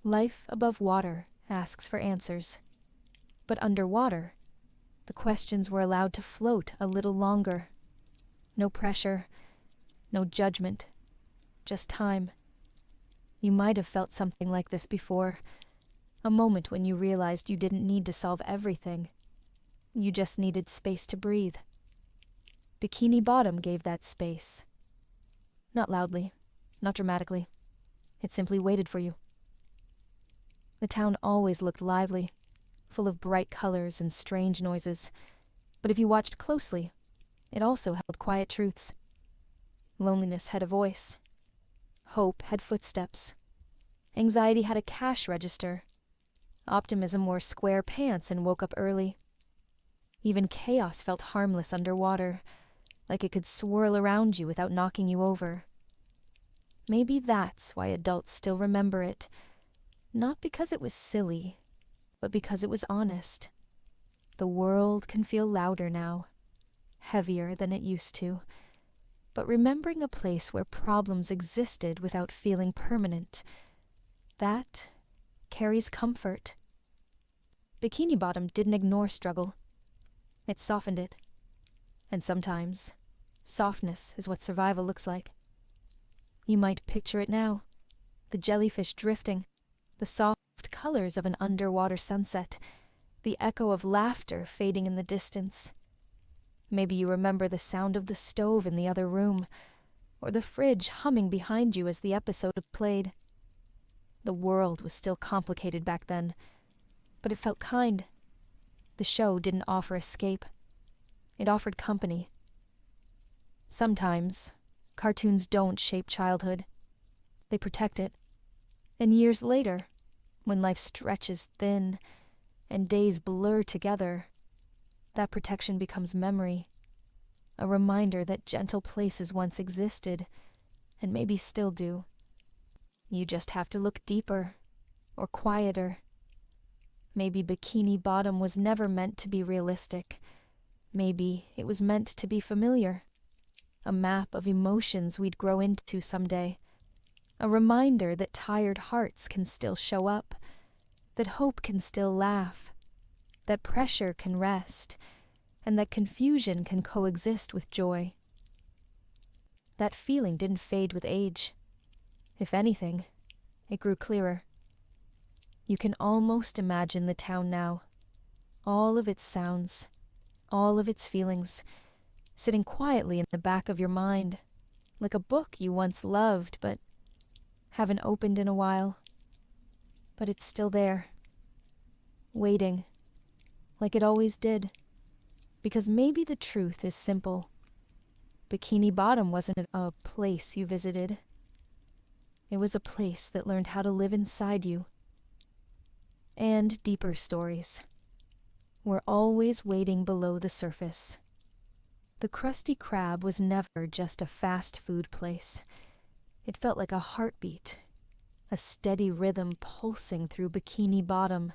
Life above water asks for answers, but underwater, the questions were allowed to float a little longer. No pressure, no judgment, just time. You might have felt something like this before, a moment when you realized you didn't need to solve everything. You just needed space to breathe. Bikini Bottom gave that space. Not loudly, not dramatically. It simply waited for you. The town always looked lively, full of bright colors and strange noises, but if you watched closely, it also held quiet truths. Loneliness had a voice. Hope had footsteps. Anxiety had a cash register. Optimism wore square pants and woke up early. Even chaos felt harmless underwater, like it could swirl around you without knocking you over. Maybe that's why adults still remember it, not because it was silly, but because it was honest. The world can feel louder now, heavier than it used to, but remembering a place where problems existed without feeling permanent, that carries comfort. Bikini Bottom didn't ignore struggle. It softened it. And sometimes, softness is what survival looks like. You might picture it now. The jellyfish drifting, the soft colors of an underwater sunset, the echo of laughter fading in the distance. Maybe you remember the sound of the stove in the other room, or the fridge humming behind you as the episode played. The world was still complicated back then, but it felt kind. The show didn't offer escape. It offered company. Sometimes, cartoons don't shape childhood. They protect it. And years later, when life stretches thin and days blur together, that protection becomes memory, a reminder that gentle places once existed, and maybe still do. You just have to look deeper, or quieter. Maybe Bikini Bottom was never meant to be realistic. Maybe it was meant to be familiar. A map of emotions we'd grow into someday. A reminder that tired hearts can still show up, that hope can still laugh, that pressure can rest, and that confusion can coexist with joy. That feeling didn't fade with age. If anything, it grew clearer. You can almost imagine the town now, all of its sounds, all of its feelings, sitting quietly in the back of your mind, like a book you once loved but haven't opened in a while. But it's still there, waiting, like it always did. Because maybe the truth is simple. Bikini Bottom wasn't a place you visited. It was a place that learned how to live inside you. And deeper stories were always waiting below the surface. The Krusty Krab was never just a fast food place. It felt like a heartbeat, a steady rhythm pulsing through Bikini Bottom,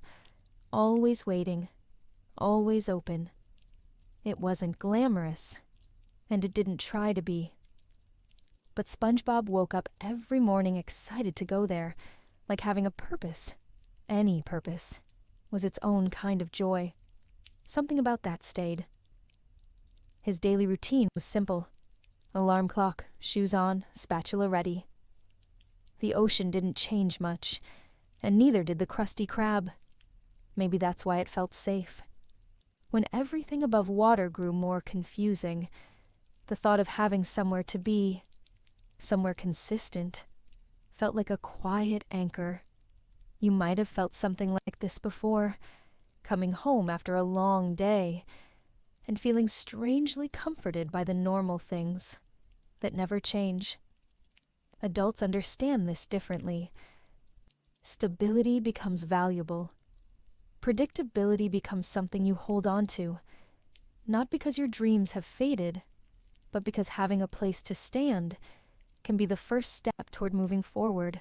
always waiting, always open. It wasn't glamorous, and it didn't try to be. But SpongeBob woke up every morning excited to go there, like having a purpose. Any purpose was its own kind of joy. Something about that stayed. His daily routine was simple. Alarm clock, shoes on, spatula ready. The ocean didn't change much, and neither did the Krusty Krab. Maybe that's why it felt safe. When everything above water grew more confusing, the thought of having somewhere to be, somewhere consistent, felt like a quiet anchor. You might have felt something like this before, coming home after a long day, and feeling strangely comforted by the normal things that never change. Adults understand this differently. Stability becomes valuable. Predictability becomes something you hold on to, not because your dreams have faded, but because having a place to stand can be the first step toward moving forward.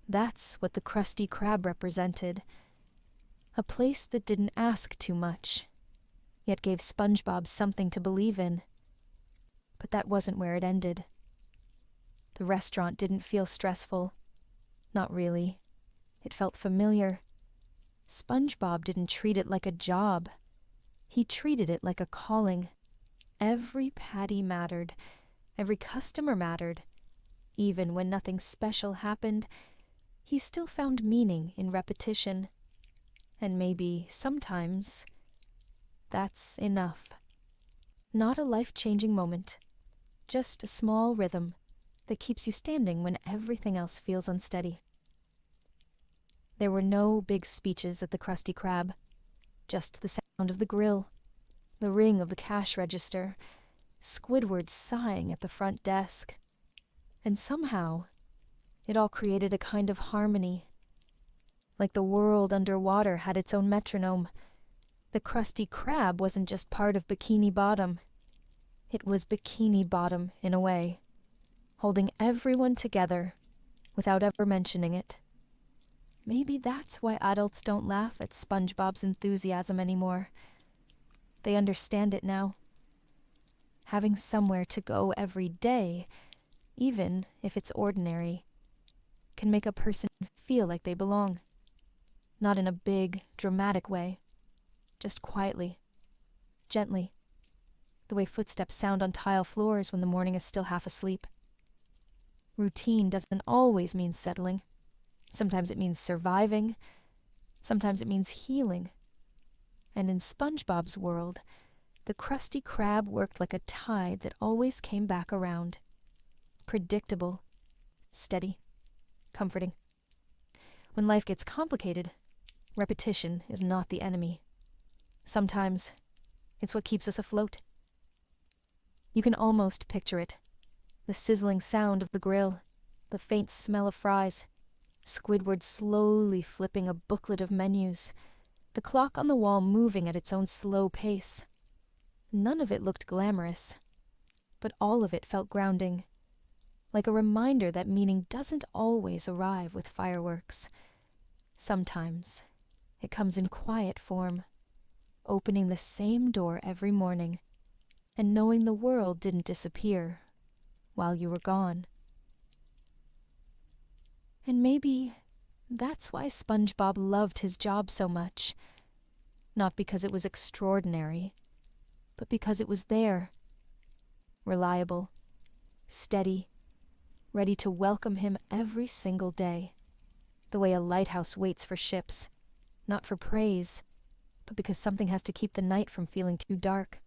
That's what the Krusty Krab represented. A place that didn't ask too much, yet gave SpongeBob something to believe in. But that wasn't where it ended. The restaurant didn't feel stressful. Not really. It felt familiar. SpongeBob didn't treat it like a job. He treated it like a calling. Every patty mattered. Every customer mattered. Even when nothing special happened, he still found meaning in repetition. And maybe, sometimes, that's enough. Not a life-changing moment. Just a small rhythm that keeps you standing when everything else feels unsteady. There were no big speeches at the Krusty Krab. Just the sound of the grill, the ring of the cash register, Squidward sighing at the front desk. And somehow, it all created a kind of harmony. Like the world underwater had its own metronome. The Krusty Krab wasn't just part of Bikini Bottom. It was Bikini Bottom, in a way, holding everyone together without ever mentioning it. Maybe that's why adults don't laugh at SpongeBob's enthusiasm anymore. They understand it now. Having somewhere to go every day, even if it's ordinary, can make a person feel like they belong. Not in a big, dramatic way. Just quietly, gently, the way footsteps sound on tile floors when the morning is still half asleep. Routine doesn't always mean settling. Sometimes it means surviving. Sometimes it means healing. And in SpongeBob's world, the Krusty Krab worked like a tide that always came back around. Predictable, steady, comforting. When life gets complicated, repetition is not the enemy. Sometimes, it's what keeps us afloat. You can almost picture it. The sizzling sound of the grill, the faint smell of fries, Squidward slowly flipping a booklet of menus, the clock on the wall moving at its own slow pace. None of it looked glamorous, but all of it felt grounding, like a reminder that meaning doesn't always arrive with fireworks. Sometimes, it comes in quiet form, opening the same door every morning, and knowing the world didn't disappear while you were gone. And maybe that's why SpongeBob loved his job so much. Not because it was extraordinary, but because it was there. Reliable, steady, ready to welcome him every single day. The way a lighthouse waits for ships, not for praise, but because something has to keep the night from feeling too dark.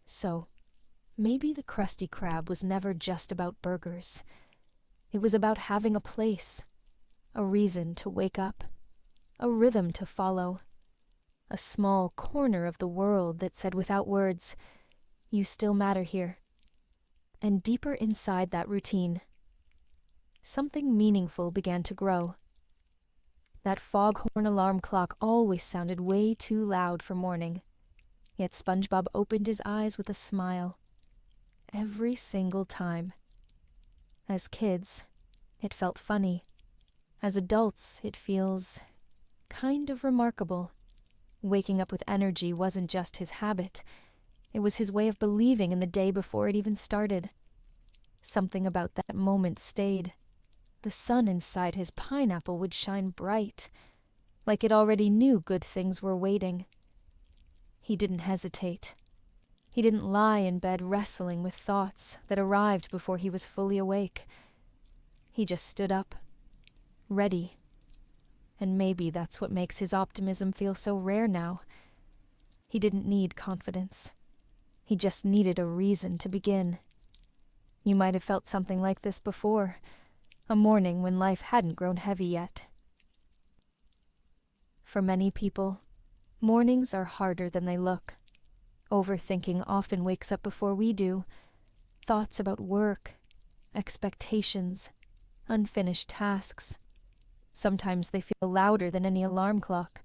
So, maybe the Krusty Krab was never just about burgers. It was about having a place, a reason to wake up, a rhythm to follow, a small corner of the world that said without words, "You still matter here." And deeper inside that routine, something meaningful began to grow. That foghorn alarm clock always sounded way too loud for morning, yet SpongeBob opened his eyes with a smile. Every single time. As kids, it felt funny. As adults, it feels kind of remarkable. Waking up with energy wasn't just his habit. It was his way of believing in the day before it even started. Something about that moment stayed. The sun inside his pineapple would shine bright, like it already knew good things were waiting. He didn't hesitate. He didn't lie in bed wrestling with thoughts that arrived before he was fully awake. He just stood up, ready. And maybe that's what makes his optimism feel so rare now. He didn't need confidence. He just needed a reason to begin. You might have felt something like this before, a morning when life hadn't grown heavy yet. For many people, mornings are harder than they look. Overthinking often wakes up before we do. Thoughts about work, expectations, unfinished tasks. Sometimes they feel louder than any alarm clock.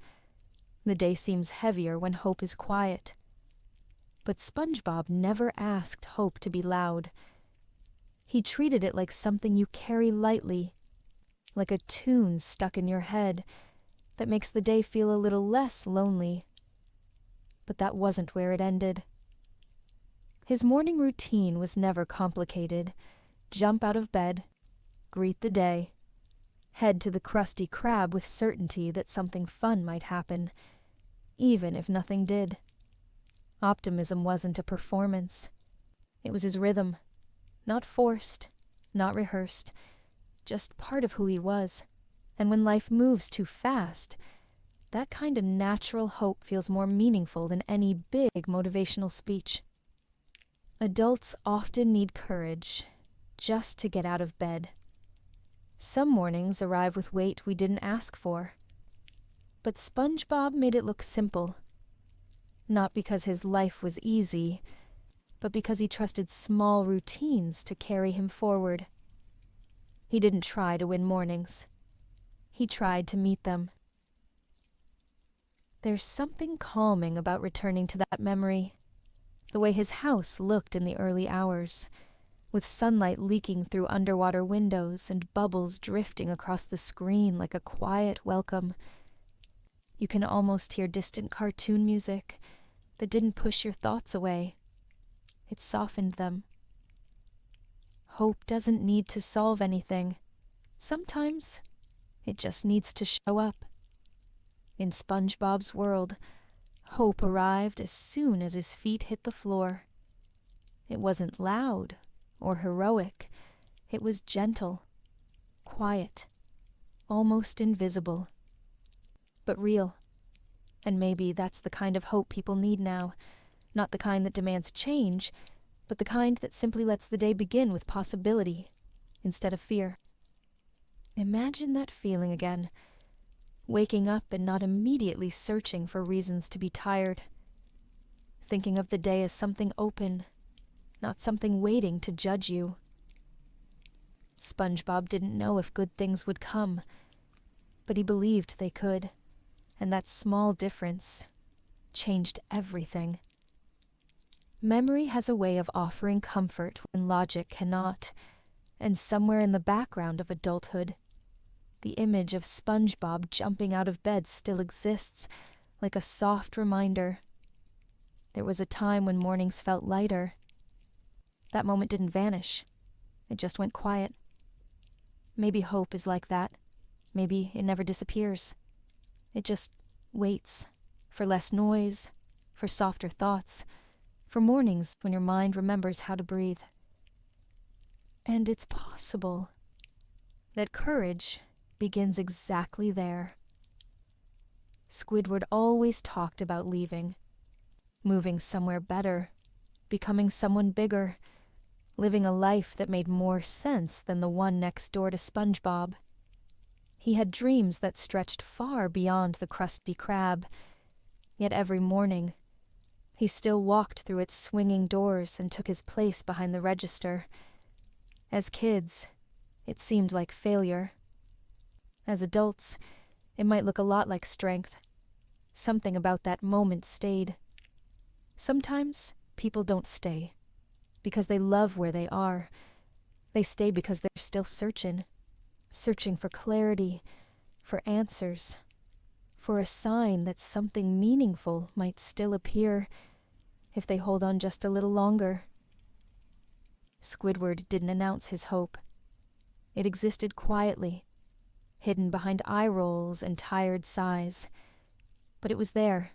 The day seems heavier when hope is quiet. But SpongeBob never asked hope to be loud. He treated it like something you carry lightly, like a tune stuck in your head that makes the day feel a little less lonely. But that wasn't where it ended. His morning routine was never complicated. Jump out of bed, greet the day, head to the Krusty Krab with certainty that something fun might happen, even if nothing did. Optimism wasn't a performance. It was his rhythm, not forced, not rehearsed, just part of who he was. And when life moves too fast, that kind of natural hope feels more meaningful than any big motivational speech. Adults often need courage just to get out of bed. Some mornings arrive with weight we didn't ask for. But SpongeBob made it look simple. Not because his life was easy, but because he trusted small routines to carry him forward. He didn't try to win mornings. He tried to meet them. There's something calming about returning to that memory. The way his house looked in the early hours, with sunlight leaking through underwater windows and bubbles drifting across the screen like a quiet welcome. You can almost hear distant cartoon music that didn't push your thoughts away. It softened them. Hope doesn't need to solve anything. Sometimes it just needs to show up. In SpongeBob's world, hope arrived as soon as his feet hit the floor. It wasn't loud or heroic. It was gentle, quiet, almost invisible, but real. And maybe that's the kind of hope people need now. Not the kind that demands change, but the kind that simply lets the day begin with possibility instead of fear. Imagine that feeling again. Waking up and not immediately searching for reasons to be tired. Thinking of the day as something open, not something waiting to judge you. SpongeBob didn't know if good things would come, but he believed they could, and that small difference changed everything. Memory has a way of offering comfort when logic cannot, and somewhere in the background of adulthood, the image of SpongeBob jumping out of bed still exists, like a soft reminder. There was a time when mornings felt lighter. That moment didn't vanish. It just went quiet. Maybe hope is like that. Maybe it never disappears. It just waits for less noise, for softer thoughts, for mornings when your mind remembers how to breathe. And it's possible that courage begins exactly there. Squidward always talked about leaving, moving somewhere better, becoming someone bigger, living a life that made more sense than the one next door to SpongeBob. He had dreams that stretched far beyond the Krusty Krab, yet every morning he still walked through its swinging doors and took his place behind the register. As kids, it seemed like failure. As adults, it might look a lot like strength. Something about that moment stayed. Sometimes people don't stay because they love where they are. They stay because they're still searching for clarity, for answers, for a sign that something meaningful might still appear if they hold on just a little longer. Squidward didn't announce his hope. It existed quietly, hidden behind eye rolls and tired sighs. But it was there.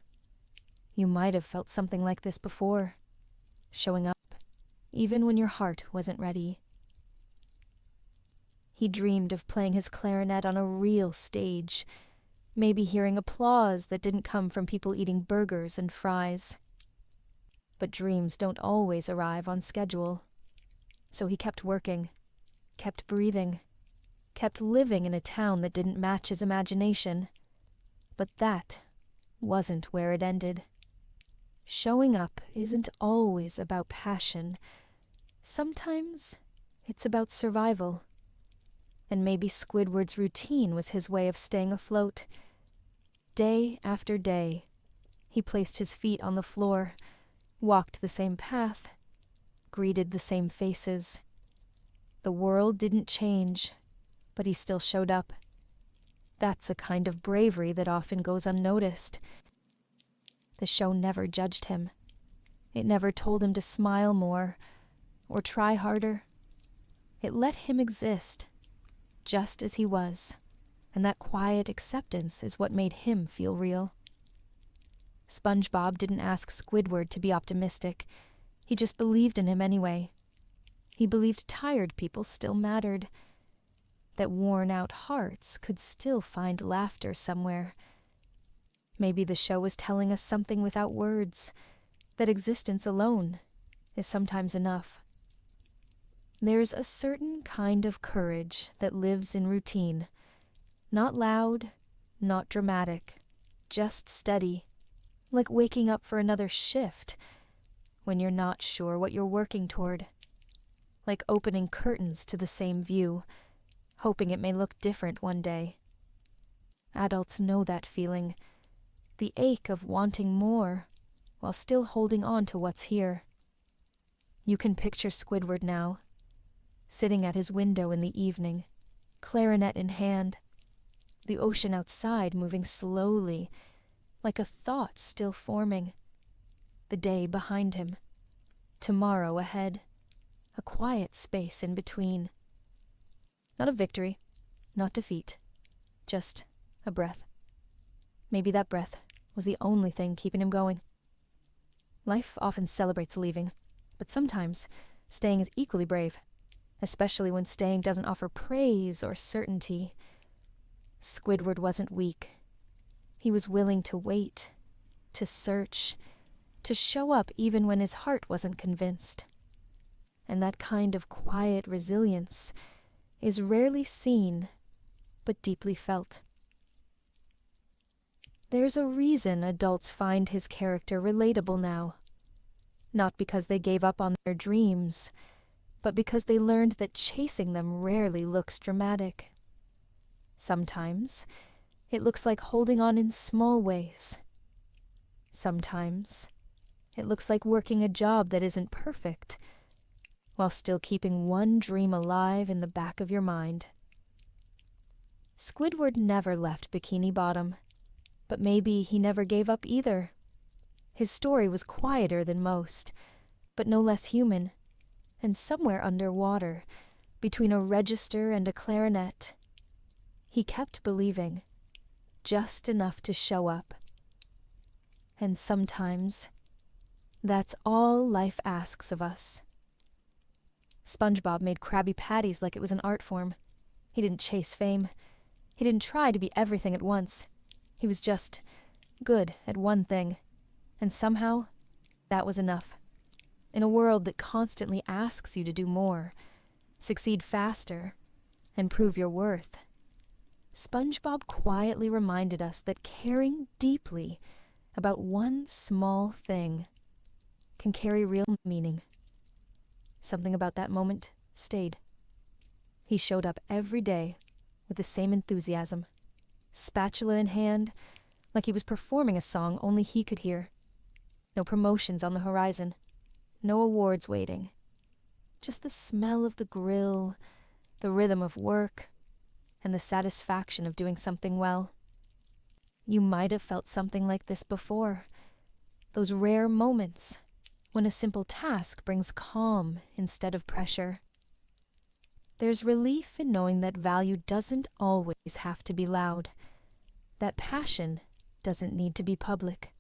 You might have felt something like this before, showing up, even when your heart wasn't ready. He dreamed of playing his clarinet on a real stage, maybe hearing applause that didn't come from people eating burgers and fries. But dreams don't always arrive on schedule. So he kept working, kept breathing, kept living in a town that didn't match his imagination. But that wasn't where it ended. Showing up isn't always about passion. Sometimes it's about survival. And maybe Squidward's routine was his way of staying afloat. Day after day, he placed his feet on the floor, walked the same path, greeted the same faces. The world didn't change, but he still showed up. That's a kind of bravery that often goes unnoticed. The show never judged him. It never told him to smile more or try harder. It let him exist, just as he was, and that quiet acceptance is what made him feel real. SpongeBob didn't ask Squidward to be optimistic. He just believed in him anyway. He believed tired people still mattered, that worn-out hearts could still find laughter somewhere. Maybe the show was telling us something without words, that existence alone is sometimes enough. There's a certain kind of courage that lives in routine. Not loud, not dramatic, just steady, like waking up for another shift when you're not sure what you're working toward. Like opening curtains to the same view, hoping it may look different one day. Adults know that feeling, the ache of wanting more while still holding on to what's here. You can picture Squidward now, sitting at his window in the evening, clarinet in hand, the ocean outside moving slowly, like a thought still forming. The day behind him, tomorrow ahead, a quiet space in between. Not a victory, not defeat, just a breath. Maybe that breath was the only thing keeping him going. Life often celebrates leaving, but sometimes staying is equally brave, especially when staying doesn't offer praise or certainty. Squidward wasn't weak. He was willing to wait, to search, to show up even when his heart wasn't convinced. And that kind of quiet resilience is rarely seen, but deeply felt. There's a reason adults find his character relatable now. Not because they gave up on their dreams, but because they learned that chasing them rarely looks dramatic. Sometimes it looks like holding on in small ways. Sometimes it looks like working a job that isn't perfect, while still keeping one dream alive in the back of your mind. Squidward never left Bikini Bottom, but maybe he never gave up either. His story was quieter than most, but no less human, and somewhere underwater, between a register and a clarinet, he kept believing, just enough to show up. And sometimes, that's all life asks of us. SpongeBob made Krabby Patties like it was an art form. He didn't chase fame. He didn't try to be everything at once. He was just good at one thing, and somehow that was enough. In a world that constantly asks you to do more, succeed faster, and prove your worth, SpongeBob quietly reminded us that caring deeply about one small thing can carry real meaning. Something about that moment stayed. He showed up every day with the same enthusiasm, spatula in hand, like he was performing a song only he could hear. No promotions on the horizon, no awards waiting. Just the smell of the grill, the rhythm of work, and the satisfaction of doing something well. You might have felt something like this before. Those rare moments when a simple task brings calm instead of pressure. There's relief in knowing that value doesn't always have to be loud, that passion doesn't need to be public.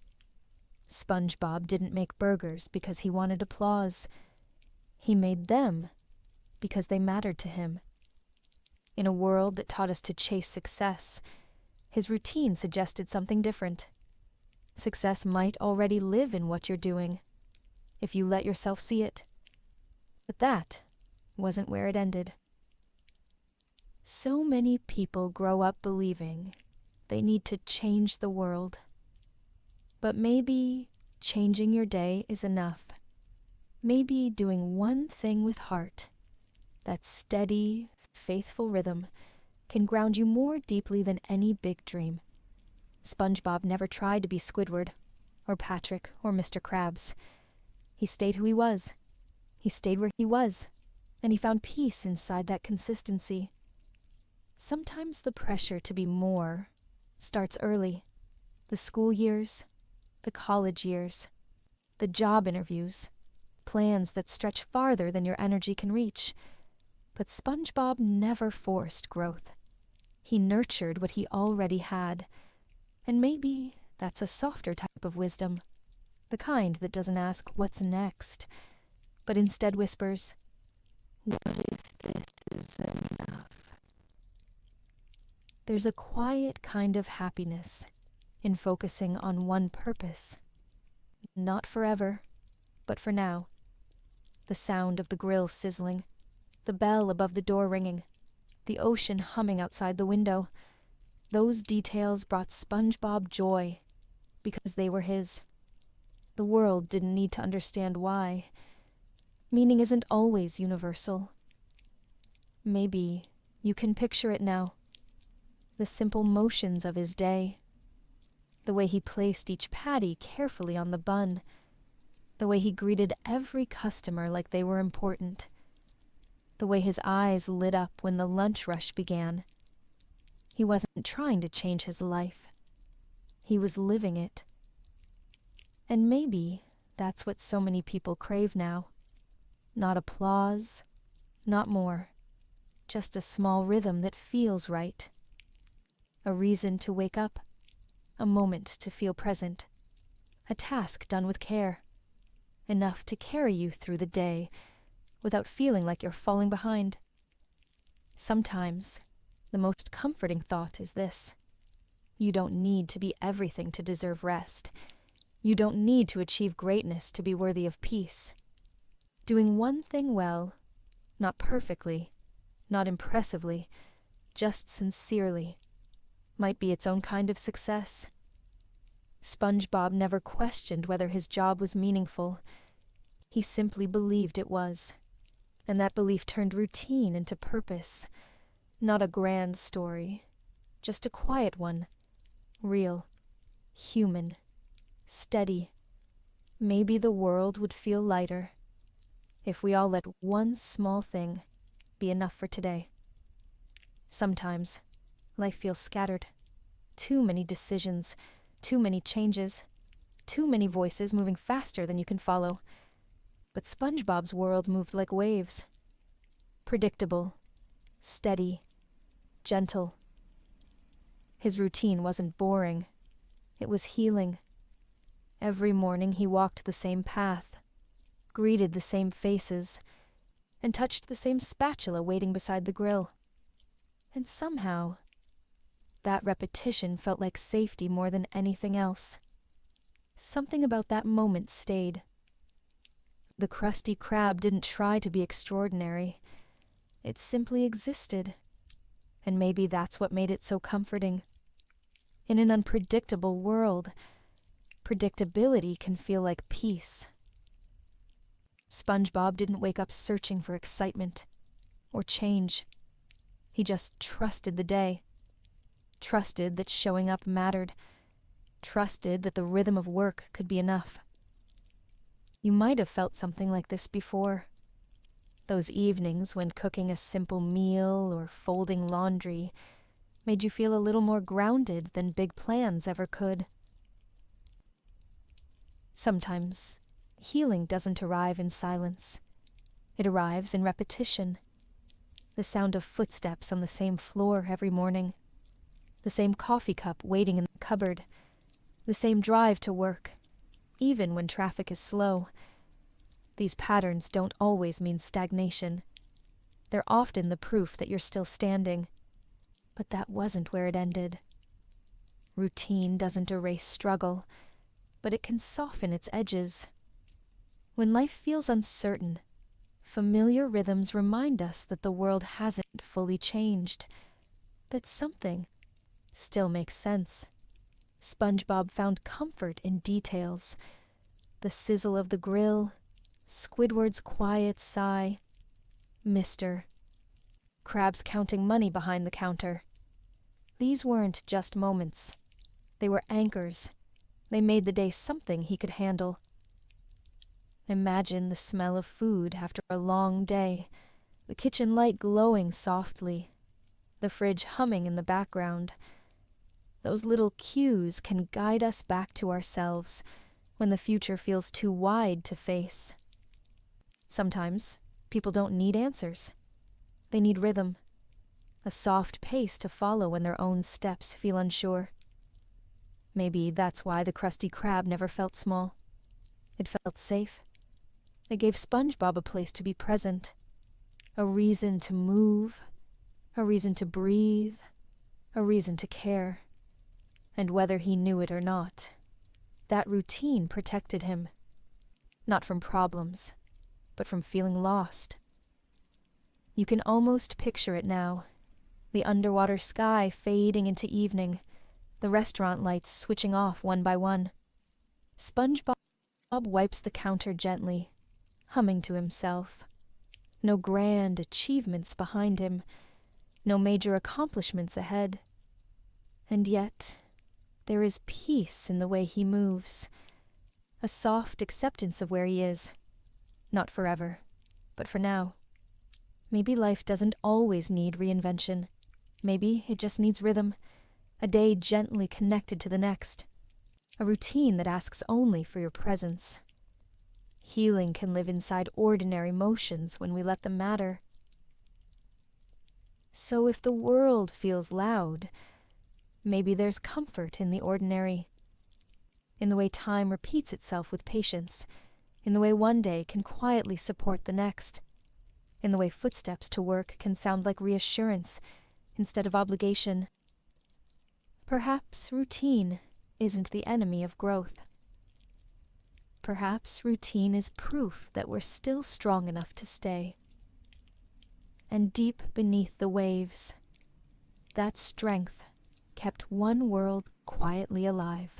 SpongeBob didn't make burgers because he wanted applause. He made them because they mattered to him. In a world that taught us to chase success, his routine suggested something different. Success might already live in what you're doing, if you let yourself see it. But that wasn't where it ended. So many people grow up believing they need to change the world. But maybe changing your day is enough. Maybe doing one thing with heart, that steady, faithful rhythm, can ground you more deeply than any big dream. SpongeBob never tried to be Squidward, or Patrick, or Mr. Krabs. He stayed who he was. He stayed where he was, and he found peace inside that consistency. Sometimes the pressure to be more starts early. The school years, the college years, the job interviews, plans that stretch farther than your energy can reach. But SpongeBob never forced growth. He nurtured what he already had. And maybe that's a softer type of wisdom, the kind that doesn't ask what's next, but instead whispers, "What if this is enough?" There's a quiet kind of happiness in focusing on one purpose. Not forever, but for now. The sound of the grill sizzling, the bell above the door ringing, the ocean humming outside the window. Those details brought SpongeBob joy because they were his. The world didn't need to understand why. Meaning isn't always universal. Maybe you can picture it now. The simple motions of his day. The way he placed each patty carefully on the bun. The way he greeted every customer like they were important. The way his eyes lit up when the lunch rush began. He wasn't trying to change his life. He was living it. And maybe that's what so many people crave now. Not applause, not more. Just a small rhythm that feels right. A reason to wake up. A moment to feel present. A task done with care. Enough to carry you through the day without feeling like you're falling behind. Sometimes, the most comforting thought is this: you don't need to be everything to deserve rest. You don't need to achieve greatness to be worthy of peace. Doing one thing well, not perfectly, not impressively, just sincerely, might be its own kind of success. SpongeBob never questioned whether his job was meaningful. He simply believed it was. And that belief turned routine into purpose. Not a grand story, just a quiet one. Real, human, steady. Maybe the world would feel lighter if we all let one small thing be enough for today. Sometimes, life feels scattered. Too many decisions, too many changes, too many voices moving faster than you can follow. But SpongeBob's world moved like waves. Predictable, steady, gentle. His routine wasn't boring. It was healing. Every morning he walked the same path, greeted the same faces, and touched the same spatula waiting beside the grill. And somehow, that repetition felt like safety more than anything else. Something about that moment stayed. The Krusty Krab didn't try to be extraordinary. It simply existed. And maybe that's what made it so comforting. In an unpredictable world, predictability can feel like peace. SpongeBob didn't wake up searching for excitement or change. He just trusted the day. Trusted that showing up mattered. Trusted that the rhythm of work could be enough. You might have felt something like this before. Those evenings when cooking a simple meal or folding laundry made you feel a little more grounded than big plans ever could. Sometimes, healing doesn't arrive in silence. It arrives in repetition. The sound of footsteps on the same floor every morning. The same coffee cup waiting in the cupboard. The same drive to work, even when traffic is slow. These patterns don't always mean stagnation. They're often the proof that you're still standing. But that wasn't where it ended. Routine doesn't erase struggle, but it can soften its edges. When life feels uncertain, familiar rhythms remind us that the world hasn't fully changed, that something still makes sense. SpongeBob found comfort in details. The sizzle of the grill, Squidward's quiet sigh, Mr. Krabs counting money behind the counter. These weren't just moments. They were anchors. They made the day something he could handle. Imagine the smell of food after a long day, the kitchen light glowing softly, the fridge humming in the background. Those little cues can guide us back to ourselves, when the future feels too wide to face. Sometimes, people don't need answers. They need rhythm, a soft pace to follow when their own steps feel unsure. Maybe that's why the Krusty Krab never felt small. It felt safe. It gave SpongeBob a place to be present, a reason to move, a reason to breathe, a reason to care. And whether he knew it or not, that routine protected him, not from problems, but from feeling lost. You can almost picture it now, the underwater sky fading into evening, the restaurant lights switching off one by one. SpongeBob wipes the counter gently, humming to himself. No grand achievements behind him, no major accomplishments ahead. And yet, there is peace in the way he moves, a soft acceptance of where he is. Not forever, but for now. Maybe life doesn't always need reinvention. Maybe it just needs rhythm, a day gently connected to the next, a routine that asks only for your presence. Healing can live inside ordinary motions when we let them matter. So if the world feels loud, maybe there's comfort in the ordinary, in the way time repeats itself with patience, in the way one day can quietly support the next, in the way footsteps to work can sound like reassurance instead of obligation. Perhaps routine isn't the enemy of growth. Perhaps routine is proof that we're still strong enough to stay. And deep beneath the waves, that strength kept one world quietly alive.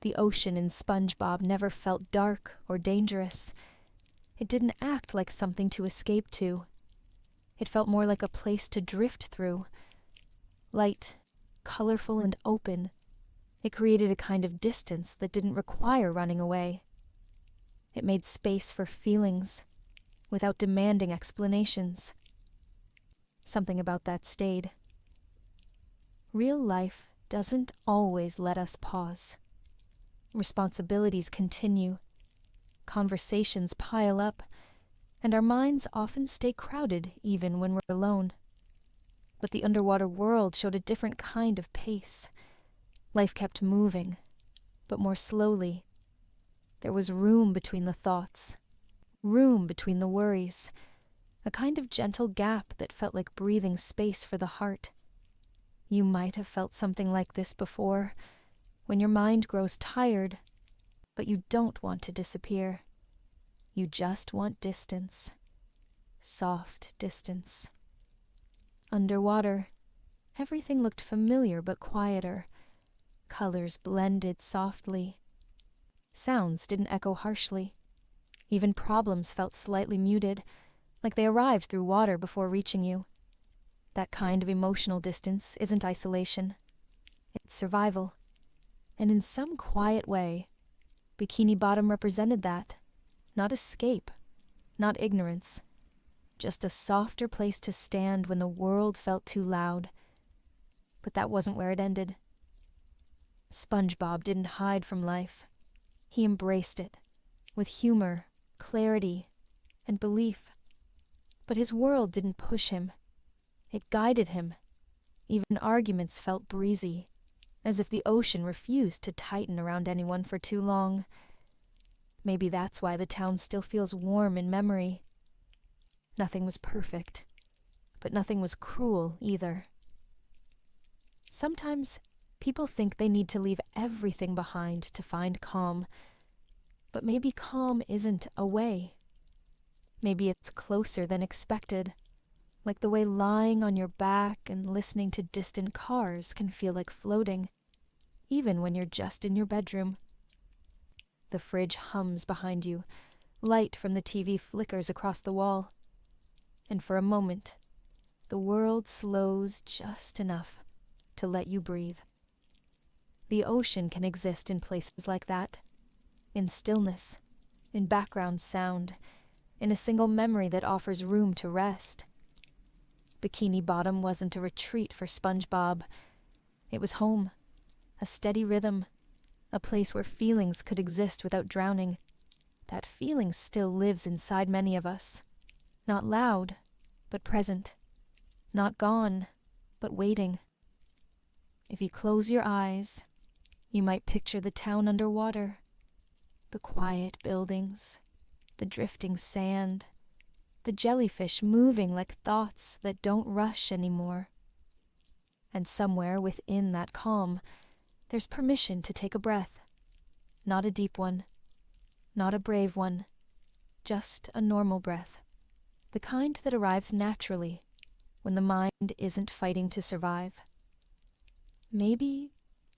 The ocean in SpongeBob never felt dark or dangerous. It didn't act like something to escape to. It felt more like a place to drift through. Light, colorful and open, it created a kind of distance that didn't require running away. It made space for feelings, without demanding explanations. Something about that stayed. Real life doesn't always let us pause. Responsibilities continue, conversations pile up, and our minds often stay crowded even when we're alone. But the underwater world showed a different kind of pace. Life kept moving, but more slowly. There was room between the thoughts, room between the worries, a kind of gentle gap that felt like breathing space for the heart. You might have felt something like this before, when your mind grows tired, but you don't want to disappear. You just want distance, soft distance. Underwater, everything looked familiar but quieter. Colors blended softly. Sounds didn't echo harshly. Even problems felt slightly muted, like they arrived through water before reaching you. That kind of emotional distance isn't isolation. It's survival. And in some quiet way, Bikini Bottom represented that. Not escape, not ignorance. Just a softer place to stand when the world felt too loud. But that wasn't where it ended. SpongeBob didn't hide from life. He embraced it, with humor, clarity, and belief. But his world didn't push him. It guided him. Even arguments felt breezy, as if the ocean refused to tighten around anyone for too long. Maybe that's why the town still feels warm in memory. Nothing was perfect, but nothing was cruel either. Sometimes people think they need to leave everything behind to find calm, but maybe calm isn't away. Maybe it's closer than expected, like the way lying on your back and listening to distant cars can feel like floating, even when you're just in your bedroom. The fridge hums behind you, light from the TV flickers across the wall, and for a moment, the world slows just enough to let you breathe. The ocean can exist in places like that, in stillness, in background sound, in a single memory that offers room to rest. Bikini Bottom wasn't a retreat for SpongeBob. It was home, a steady rhythm, a place where feelings could exist without drowning. That feeling still lives inside many of us. Not loud, but present. Not gone, but waiting. If you close your eyes, you might picture the town underwater. The quiet buildings, the drifting sand, the jellyfish moving like thoughts that don't rush anymore. And somewhere within that calm, there's permission to take a breath. Not a deep one, not a brave one, just a normal breath. The kind that arrives naturally when the mind isn't fighting to survive. Maybe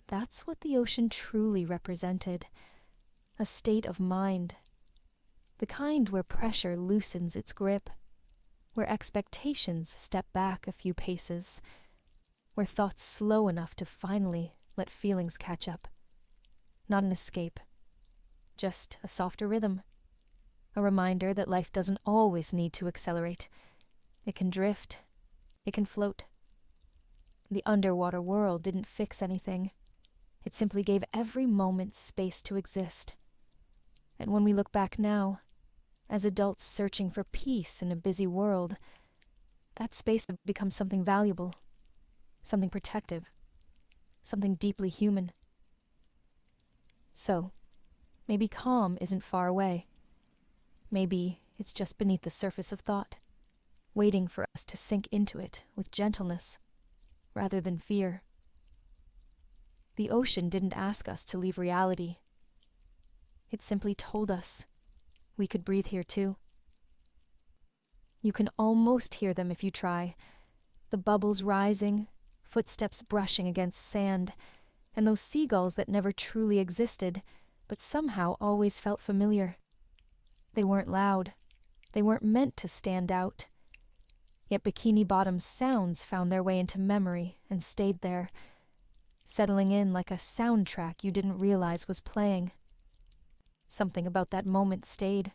that's what the ocean truly represented, a state of mind. The kind where pressure loosens its grip, where expectations step back a few paces, where thoughts slow enough to finally let feelings catch up. Not an escape, just a softer rhythm, a reminder that life doesn't always need to accelerate. It can drift, it can float. The underwater world didn't fix anything. It simply gave every moment space to exist. And when we look back now, as adults searching for peace in a busy world, that space becomes something valuable, something protective, something deeply human. So, maybe calm isn't far away. Maybe it's just beneath the surface of thought, waiting for us to sink into it with gentleness, rather than fear. The ocean didn't ask us to leave reality. It simply told us we could breathe here too. You can almost hear them if you try. The bubbles rising, footsteps brushing against sand, and those seagulls that never truly existed, but somehow always felt familiar. They weren't loud. They weren't meant to stand out. Yet Bikini Bottom's sounds found their way into memory and stayed there, settling in like a soundtrack you didn't realize was playing. Something about that moment stayed.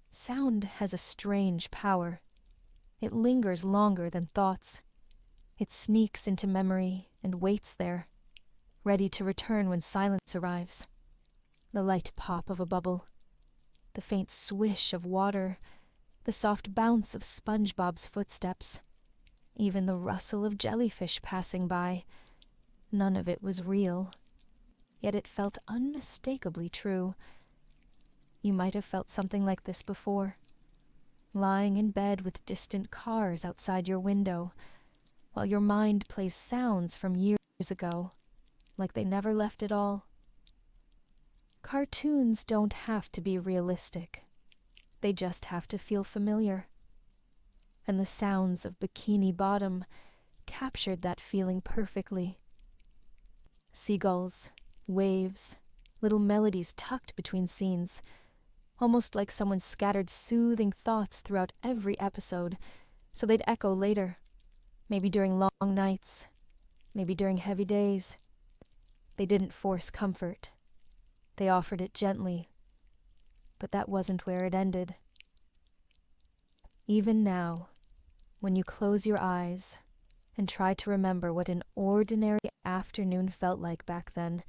Sound has a strange power. It lingers longer than thoughts. It sneaks into memory and waits there, ready to return when silence arrives. The light pop of a bubble, the faint swish of water, the soft bounce of SpongeBob's footsteps, even the rustle of jellyfish passing by. None of it was real, yet it felt unmistakably true. You might have felt something like this before, lying in bed with distant cars outside your window, while your mind plays sounds from years ago, like they never left at all. Cartoons don't have to be realistic. They just have to feel familiar. And the sounds of Bikini Bottom captured that feeling perfectly. Seagulls, waves, little melodies tucked between scenes, almost like someone scattered soothing thoughts throughout every episode, so they'd echo later, maybe during long nights, maybe during heavy days. They didn't force comfort. They offered it gently. But that wasn't where it ended. Even now, when you close your eyes and try to remember what an ordinary afternoon felt like back then,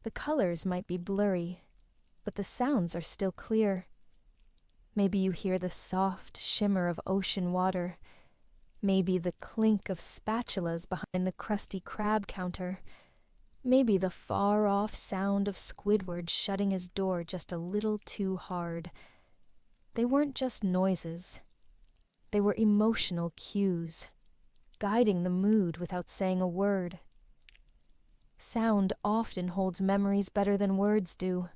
the colors might be blurry, but the sounds are still clear. Maybe you hear the soft shimmer of ocean water, maybe the clink of spatulas behind the Krusty Krab counter, maybe the far-off sound of Squidward shutting his door just a little too hard. They weren't just noises. They were emotional cues, guiding the mood without saying a word. Sound often holds memories better than words do.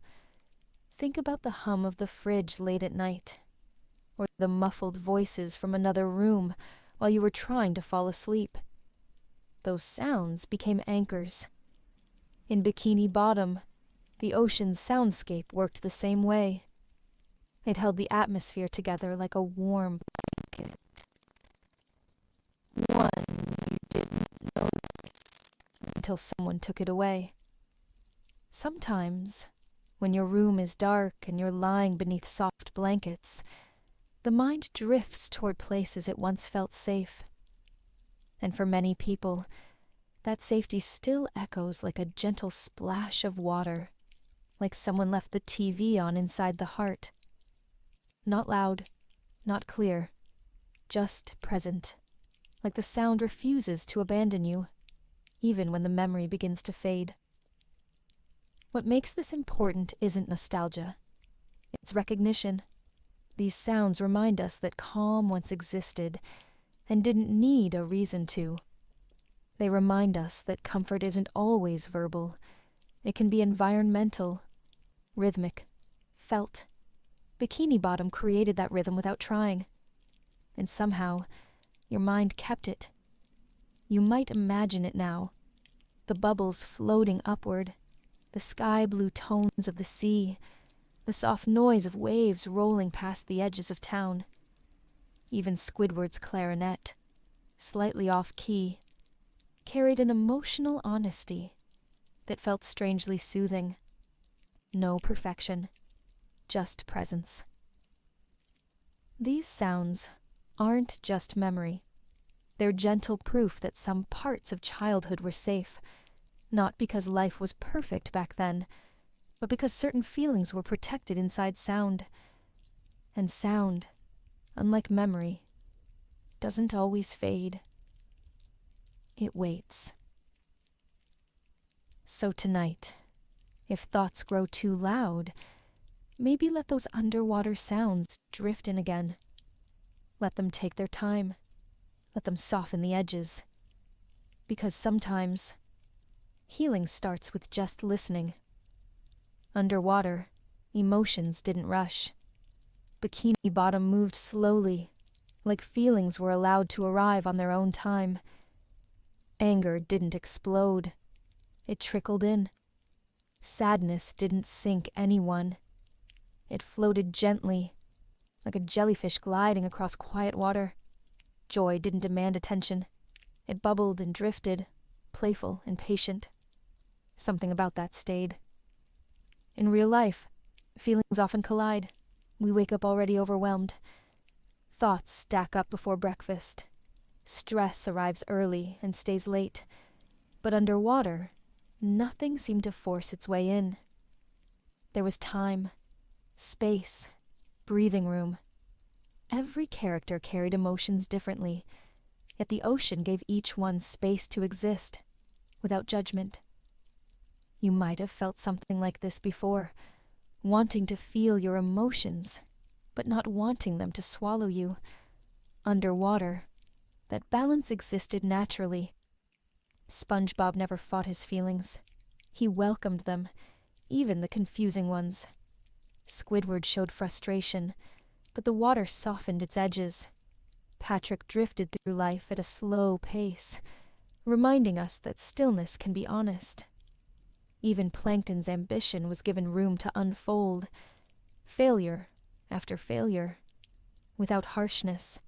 Think about the hum of the fridge late at night, or the muffled voices from another room while you were trying to fall asleep. Those sounds became anchors. In Bikini Bottom, the ocean's soundscape worked the same way. It held the atmosphere together like a warm blanket. One you didn't notice until someone took it away. Sometimes, when your room is dark and you're lying beneath soft blankets, the mind drifts toward places it once felt safe. And for many people, that safety still echoes like a gentle splash of water, like someone left the TV on inside the heart. Not loud, not clear, just present, like the sound refuses to abandon you, even when the memory begins to fade. What makes this important isn't nostalgia. It's recognition. These sounds remind us that calm once existed and didn't need a reason to. They remind us that comfort isn't always verbal. It can be environmental, rhythmic, felt. Bikini Bottom created that rhythm without trying. And somehow, your mind kept it. You might imagine it now. The bubbles floating upward, the sky blue tones of the sea, the soft noise of waves rolling past the edges of town. Even Squidward's clarinet, slightly off-key, carried an emotional honesty that felt strangely soothing. No perfection, just presence. These sounds aren't just memory. They're gentle proof that some parts of childhood were safe, not because life was perfect back then, but because certain feelings were protected inside sound. And sound, unlike memory, doesn't always fade. It waits. So tonight, if thoughts grow too loud, maybe let those underwater sounds drift in again. Let them take their time. Let them soften the edges. Because sometimes, healing starts with just listening. Underwater, emotions didn't rush. Bikini Bottom moved slowly, like feelings were allowed to arrive on their own time. Anger didn't explode. It trickled in. Sadness didn't sink anyone. It floated gently, like a jellyfish gliding across quiet water. Joy didn't demand attention. It bubbled and drifted, playful and patient. Something about that stayed. In real life, feelings often collide. We wake up already overwhelmed. Thoughts stack up before breakfast. Stress arrives early and stays late. But underwater, nothing seemed to force its way in. There was time, space, breathing room. Every character carried emotions differently, yet the ocean gave each one space to exist, without judgment. You might have felt something like this before, wanting to feel your emotions, but not wanting them to swallow you. Underwater, that balance existed naturally. SpongeBob never fought his feelings. He welcomed them, even the confusing ones. Squidward showed frustration, but the water softened its edges. Patrick drifted through life at a slow pace, reminding us that stillness can be honest. Even Plankton's ambition was given room to unfold, failure after failure, without harshness.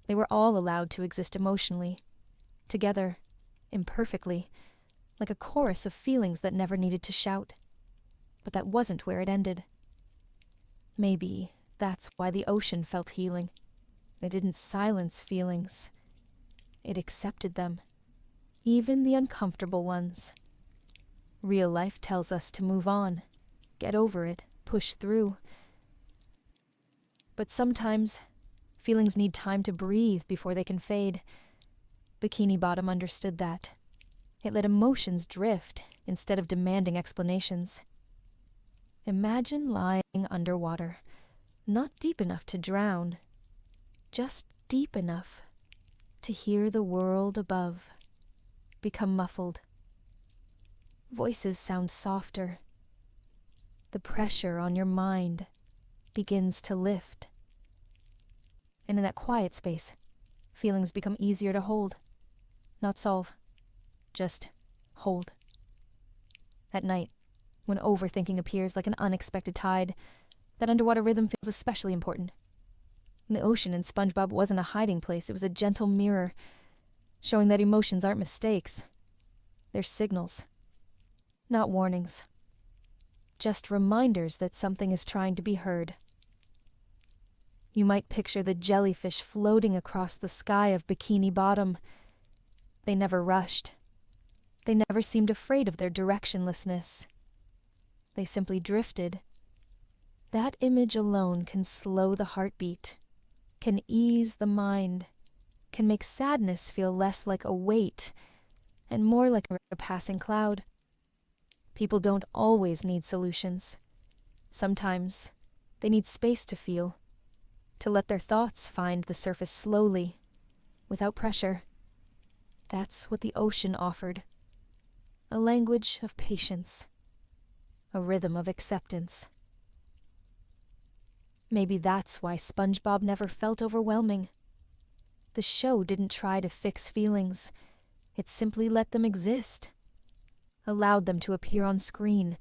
They were all allowed to exist emotionally, together, imperfectly, like a chorus of feelings that never needed to shout. But that wasn't where it ended. Maybe that's why the ocean felt healing. It didn't silence feelings. It accepted them, even the uncomfortable ones. Real life tells us to move on, get over it, push through. But sometimes, feelings need time to breathe before they can fade. Bikini Bottom understood that. It let emotions drift instead of demanding explanations. Imagine lying underwater, not deep enough to drown, just deep enough to hear the world above become muffled. Voices sound softer. The pressure on your mind begins to lift. And in that quiet space, feelings become easier to hold, not solve, just hold. At night, when overthinking appears like an unexpected tide, that underwater rhythm feels especially important. The ocean in SpongeBob wasn't a hiding place, it was a gentle mirror, showing that emotions aren't mistakes. They're signals, not warnings. Just reminders that something is trying to be heard. You might picture the jellyfish floating across the sky of Bikini Bottom. They never rushed, They never seemed afraid of their directionlessness. They simply drifted. That image alone can slow the heartbeat, can ease the mind, can make sadness feel less like a weight and more like a passing cloud. People don't always need solutions. Sometimes they need space to feel, to let their thoughts find the surface slowly, without pressure. That's what the ocean offered. A language of patience, a rhythm of acceptance. Maybe that's why SpongeBob never felt overwhelming. The show didn't try to fix feelings. It simply let them exist, allowed them to appear on screen,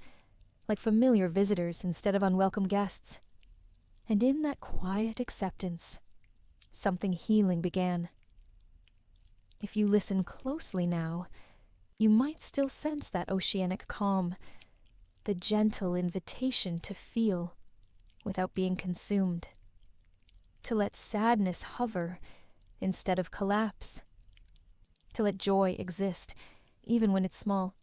like familiar visitors instead of unwelcome guests. And in that quiet acceptance, something healing began. If you listen closely now, you might still sense that oceanic calm, the gentle invitation to feel without being consumed, to let sadness hover instead of collapse, to let joy exist even when it's small,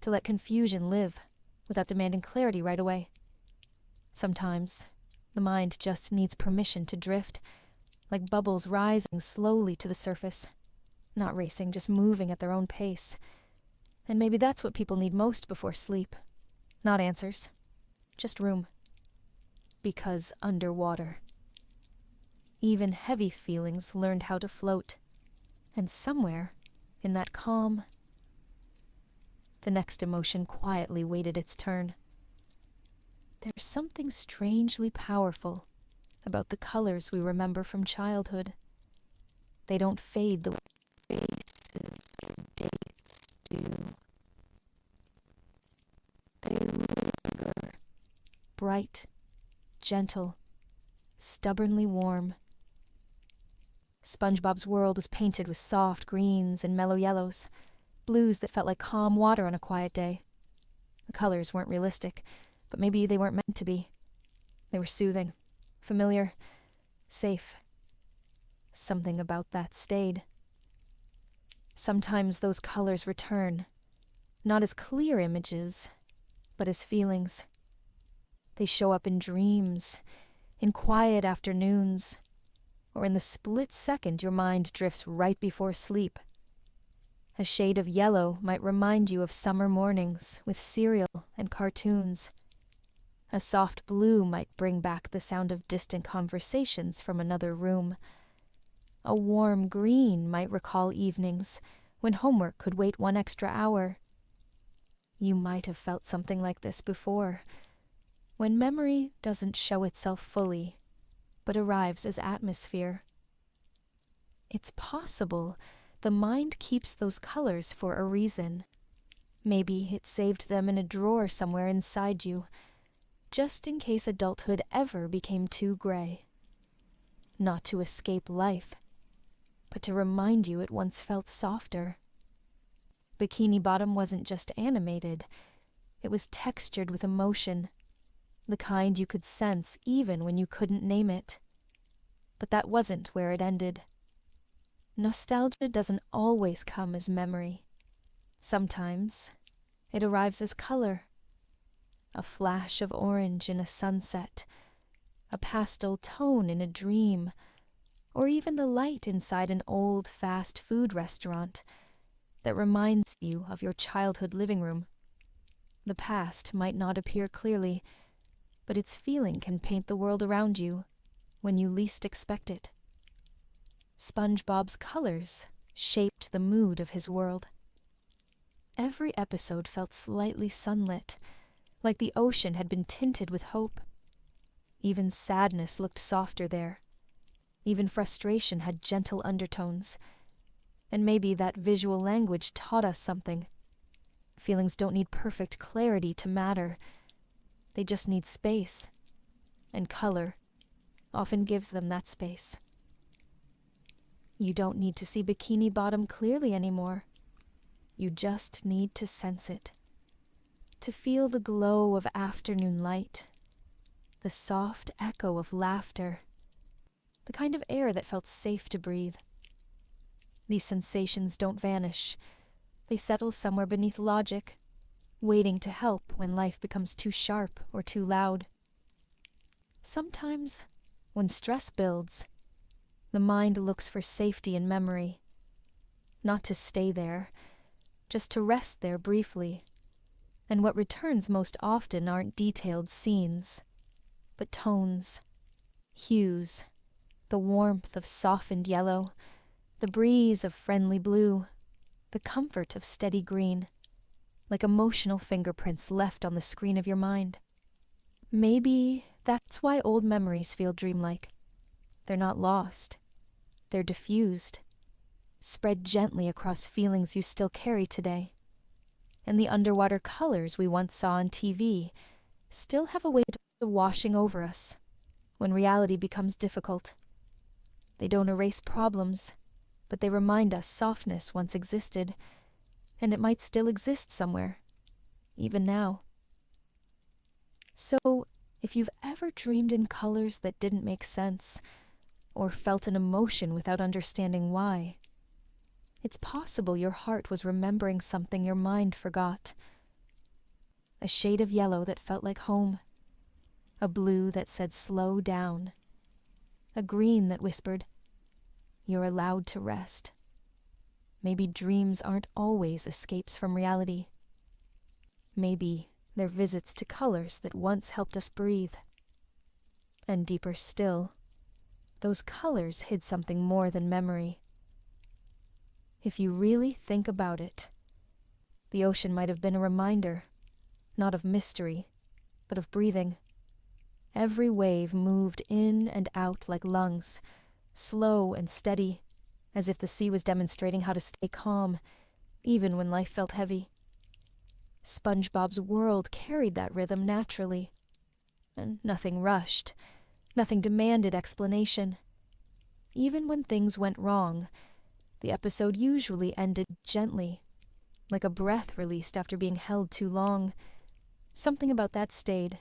to let confusion live without demanding clarity right away. Sometimes the mind just needs permission to drift, like bubbles rising slowly to the surface, not racing, just moving at their own pace. And maybe that's what people need most before sleep. Not answers, just room. Because underwater, even heavy feelings learned how to float. And somewhere in that calm, the next emotion quietly waited its turn. There's something strangely powerful about the colors we remember from childhood. They don't fade the way faces or dates do. They linger, bright, gentle, stubbornly warm. SpongeBob's world was painted with soft greens and mellow yellows, blues that felt like calm water on a quiet day. The colors weren't realistic, but maybe they weren't meant to be. They were soothing, familiar, safe. Something about that stayed. Sometimes those colors return, not as clear images, but as feelings. They show up in dreams, in quiet afternoons, or in the split second your mind drifts right before sleep. A shade of yellow might remind you of summer mornings with cereal and cartoons. A soft blue might bring back the sound of distant conversations from another room. A warm green might recall evenings when homework could wait one extra hour. You might have felt something like this before, when memory doesn't show itself fully, but arrives as atmosphere. It's possible the mind keeps those colors for a reason. Maybe it saved them in a drawer somewhere inside you, just in case adulthood ever became too gray. Not to escape life, but to remind you it once felt softer. Bikini Bottom wasn't just animated, it was textured with emotion, the kind you could sense even when you couldn't name it. But that wasn't where it ended. Nostalgia doesn't always come as memory. Sometimes it arrives as color. A flash of orange in a sunset, a pastel tone in a dream, or even the light inside an old fast food restaurant that reminds you of your childhood living room. The past might not appear clearly, but its feeling can paint the world around you when you least expect it. SpongeBob's colors shaped the mood of his world. Every episode felt slightly sunlit, like the ocean had been tinted with hope. Even sadness looked softer there. Even frustration had gentle undertones. And maybe that visual language taught us something. Feelings don't need perfect clarity to matter. They just need space. And color often gives them that space. You don't need to see Bikini Bottom clearly anymore. You just need to sense it. To feel the glow of afternoon light. The soft echo of laughter. The kind of air that felt safe to breathe. These sensations don't vanish. They settle somewhere beneath logic, waiting to help when life becomes too sharp or too loud. Sometimes, when stress builds, the mind looks for safety in memory. Not to stay there, just to rest there briefly. And what returns most often aren't detailed scenes, but tones, hues, the warmth of softened yellow, the breeze of friendly blue, the comfort of steady green, like emotional fingerprints left on the screen of your mind. Maybe that's why old memories feel dreamlike. They're not lost. They're diffused, spread gently across feelings you still carry today. And the underwater colors we once saw on TV still have a way of washing over us when reality becomes difficult. They don't erase problems, but they remind us softness once existed, and it might still exist somewhere, even now. So, if you've ever dreamed in colors that didn't make sense, or felt an emotion without understanding why, it's possible your heart was remembering something your mind forgot. A shade of yellow that felt like home, a blue that said slow down, a green that whispered, you're allowed to rest. Maybe dreams aren't always escapes from reality. Maybe they're visits to colors that once helped us breathe. And deeper still, those colors hid something more than memory. If you really think about it, the ocean might have been a reminder, not of mystery, but of breathing. Every wave moved in and out like lungs, slow and steady, as if the sea was demonstrating how to stay calm, even when life felt heavy. SpongeBob's world carried that rhythm naturally, and nothing rushed, nothing demanded explanation. Even when things went wrong, the episode usually ended gently, like a breath released after being held too long. Something about that stayed.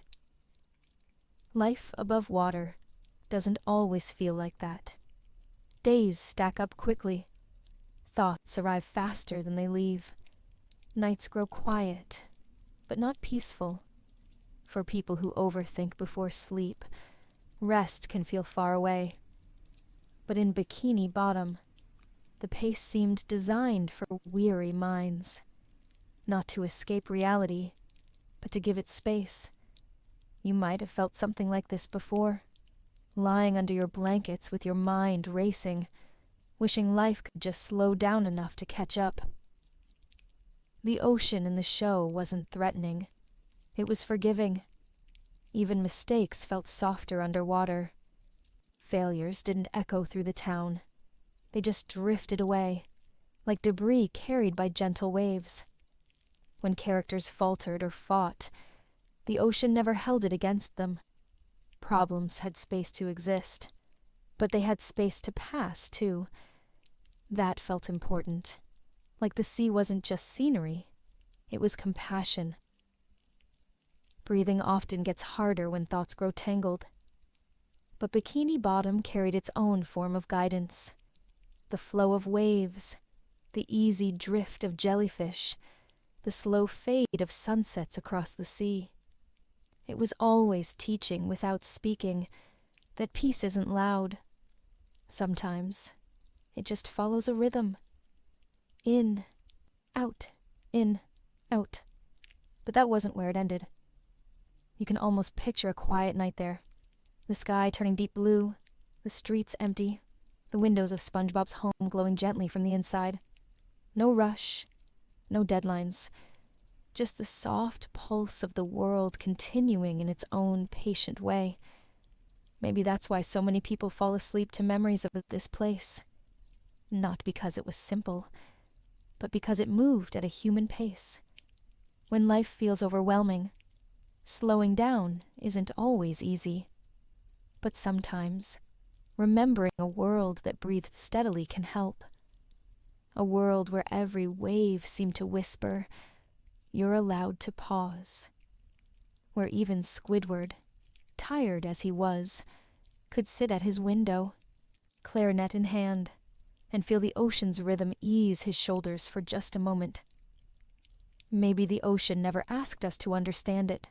Life above water doesn't always feel like that. Days stack up quickly. Thoughts arrive faster than they leave. Nights grow quiet, but not peaceful. For people who overthink before sleep, rest can feel far away. But in Bikini Bottom, the pace seemed designed for weary minds. Not to escape reality, but to give it space. You might have felt something like this before, lying under your blankets with your mind racing, wishing life could just slow down enough to catch up. The ocean in the show wasn't threatening. It was forgiving. Even mistakes felt softer underwater. Failures didn't echo through the town. They just drifted away, like debris carried by gentle waves. When characters faltered or fought, the ocean never held it against them. Problems had space to exist, but they had space to pass, too. That felt important. Like the sea wasn't just scenery, it was compassion. Breathing often gets harder when thoughts grow tangled. But Bikini Bottom carried its own form of guidance. The flow of waves, the easy drift of jellyfish, the slow fade of sunsets across the sea. It was always teaching without speaking that peace isn't loud. Sometimes it just follows a rhythm. In, out, in, out. But that wasn't where it ended. You can almost picture a quiet night there. The sky turning deep blue, the streets empty, the windows of SpongeBob's home glowing gently from the inside. No rush, no deadlines. Just the soft pulse of the world continuing in its own patient way. Maybe that's why so many people fall asleep to memories of this place. Not because it was simple, but because it moved at a human pace. When life feels overwhelming, slowing down isn't always easy. But sometimes, remembering a world that breathed steadily can help. A world where every wave seemed to whisper, you're allowed to pause. Where even Squidward, tired as he was, could sit at his window, clarinet in hand, and feel the ocean's rhythm ease his shoulders for just a moment. Maybe the ocean never asked us to understand it.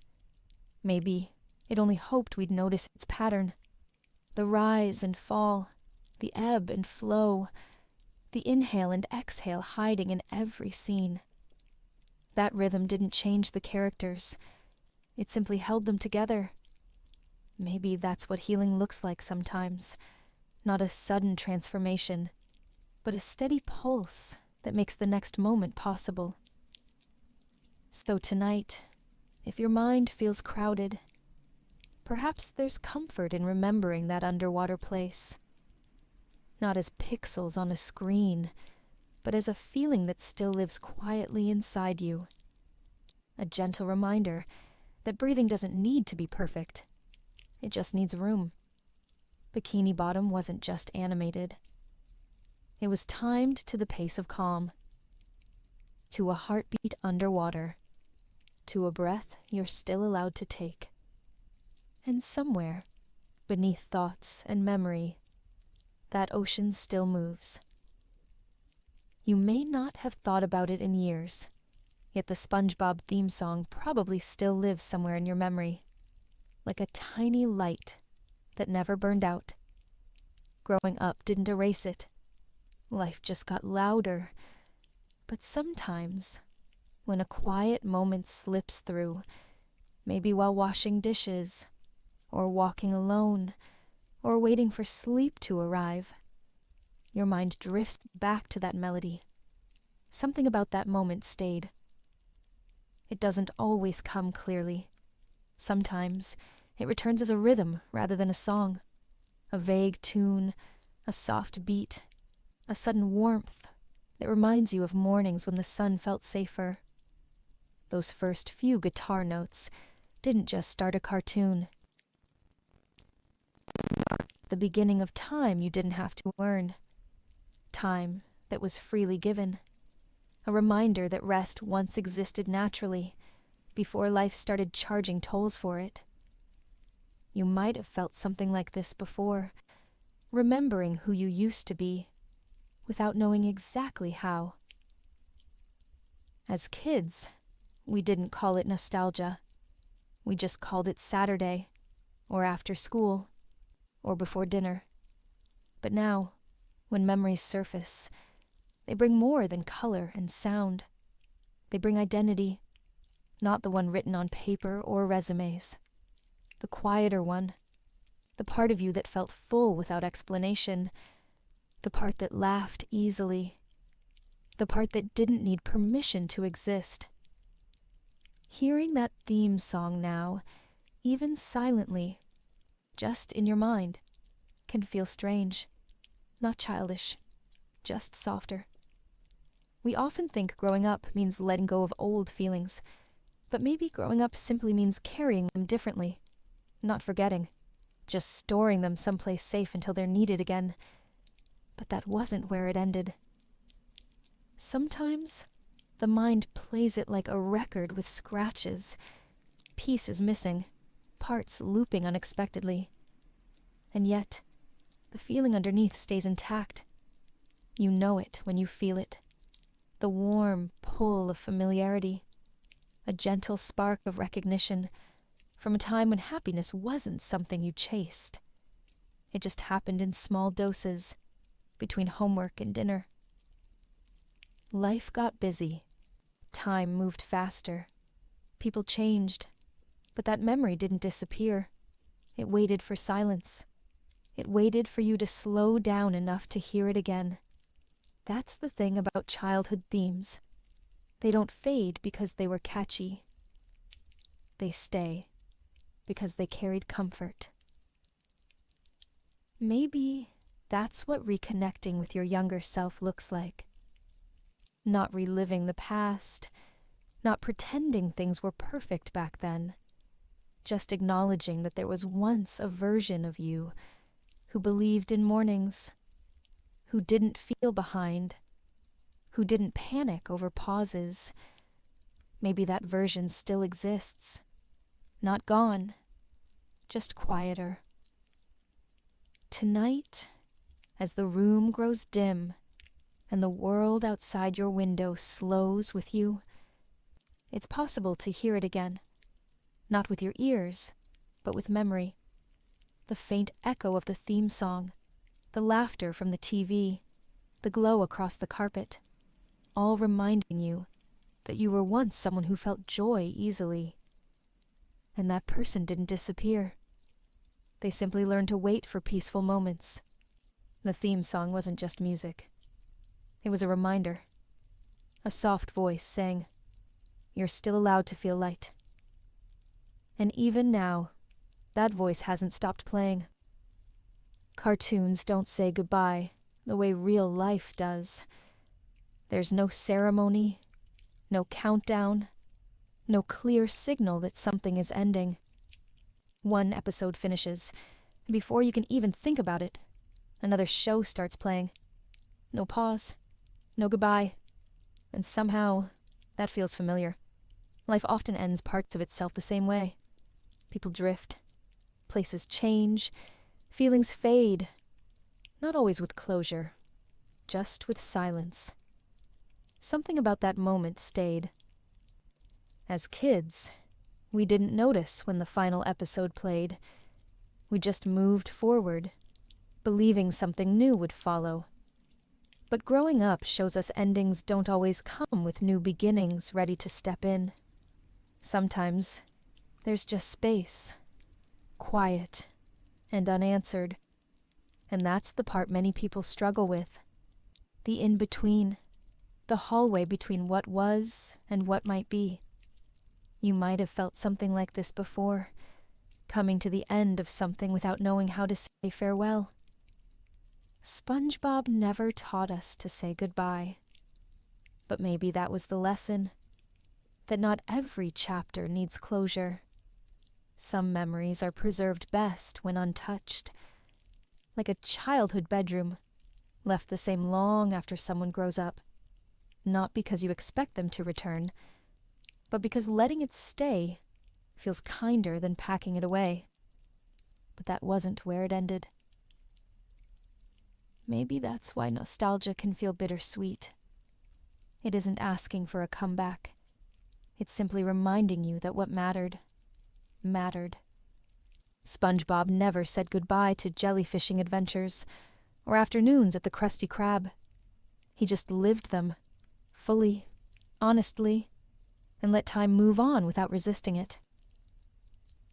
Maybe it only hoped we'd notice its pattern. The rise and fall, the ebb and flow, the inhale and exhale hiding in every scene. That rhythm didn't change the characters. It simply held them together. Maybe that's what healing looks like sometimes. Not a sudden transformation, but a steady pulse that makes the next moment possible. So tonight, if your mind feels crowded, perhaps there's comfort in remembering that underwater place. Not as pixels on a screen, but as a feeling that still lives quietly inside you. A gentle reminder that breathing doesn't need to be perfect. It just needs room. Bikini Bottom wasn't just animated. It was timed to the pace of calm, to a heartbeat underwater, to a breath you're still allowed to take. And somewhere, beneath thoughts and memory, that ocean still moves. You may not have thought about it in years, yet the SpongeBob theme song probably still lives somewhere in your memory, like a tiny light that never burned out. Growing up didn't erase it. Life just got louder. But sometimes, when a quiet moment slips through, maybe while washing dishes, or walking alone, or waiting for sleep to arrive, your mind drifts back to that melody. Something about that moment stayed. It doesn't always come clearly. Sometimes it returns as a rhythm rather than a song, a vague tune, a soft beat, a sudden warmth that reminds you of mornings when the sun felt safer. Those first few guitar notes didn't just start a cartoon. The beginning of time you didn't have to earn. Time that was freely given. A reminder that rest once existed naturally, before life started charging tolls for it. You might have felt something like this before, remembering who you used to be, without knowing exactly how. As kids, we didn't call it nostalgia. We just called it Saturday, or after school, or before dinner. But now, when memories surface, they bring more than color and sound. They bring identity, not the one written on paper or resumes. The quieter one, the part of you that felt full without explanation, the part that laughed easily, the part that didn't need permission to exist. Hearing that theme song now, even silently, just in your mind, can feel strange, not childish, just softer. We often think growing up means letting go of old feelings, but maybe growing up simply means carrying them differently, not forgetting, just storing them someplace safe until they're needed again. But that wasn't where it ended. Sometimes, the mind plays it like a record with scratches, pieces missing, parts looping unexpectedly. And yet, the feeling underneath stays intact. You know it when you feel it. The warm pull of familiarity, a gentle spark of recognition from a time when happiness wasn't something you chased. It just happened in small doses, between homework and dinner. Life got busy. Time moved faster. People changed. But that memory didn't disappear. It waited for silence. It waited for you to slow down enough to hear it again. That's the thing about childhood themes. They don't fade because they were catchy. They stay because they carried comfort. Maybe that's what reconnecting with your younger self looks like. Not reliving the past, not pretending things were perfect back then, just acknowledging that there was once a version of you who believed in mornings, who didn't feel behind, who didn't panic over pauses. Maybe that version still exists, not gone, just quieter. Tonight, as the room grows dim and the world outside your window slows with you, it's possible to hear it again. Not with your ears, but with memory. The faint echo of the theme song, the laughter from the TV, the glow across the carpet, all reminding you that you were once someone who felt joy easily. And that person didn't disappear. They simply learned to wait for peaceful moments. The theme song wasn't just music. It was a reminder. A soft voice saying, "You're still allowed to feel light." And even now, that voice hasn't stopped playing. Cartoons don't say goodbye the way real life does. There's no ceremony, no countdown, no clear signal that something is ending. One episode finishes. Before you can even think about it, another show starts playing. No pause, no goodbye. And somehow, that feels familiar. Life often ends parts of itself the same way. People drift. Places change. Feelings fade. Not always with closure, just with silence. Something about that moment stayed. As kids, we didn't notice when the final episode played. We just moved forward, believing something new would follow. But growing up shows us endings don't always come with new beginnings ready to step in. Sometimes there's just space, quiet, and unanswered. And that's the part many people struggle with. The in-between, the hallway between what was and what might be. You might have felt something like this before, coming to the end of something without knowing how to say farewell. SpongeBob never taught us to say goodbye. But maybe that was the lesson, that not every chapter needs closure. Some memories are preserved best when untouched, like a childhood bedroom, left the same long after someone grows up, not because you expect them to return, but because letting it stay feels kinder than packing it away. But that wasn't where it ended. Maybe that's why nostalgia can feel bittersweet. It isn't asking for a comeback. It's simply reminding you that what mattered, mattered. SpongeBob never said goodbye to jellyfishing adventures or afternoons at the Krusty Krab. He just lived them, fully, honestly, and let time move on without resisting it.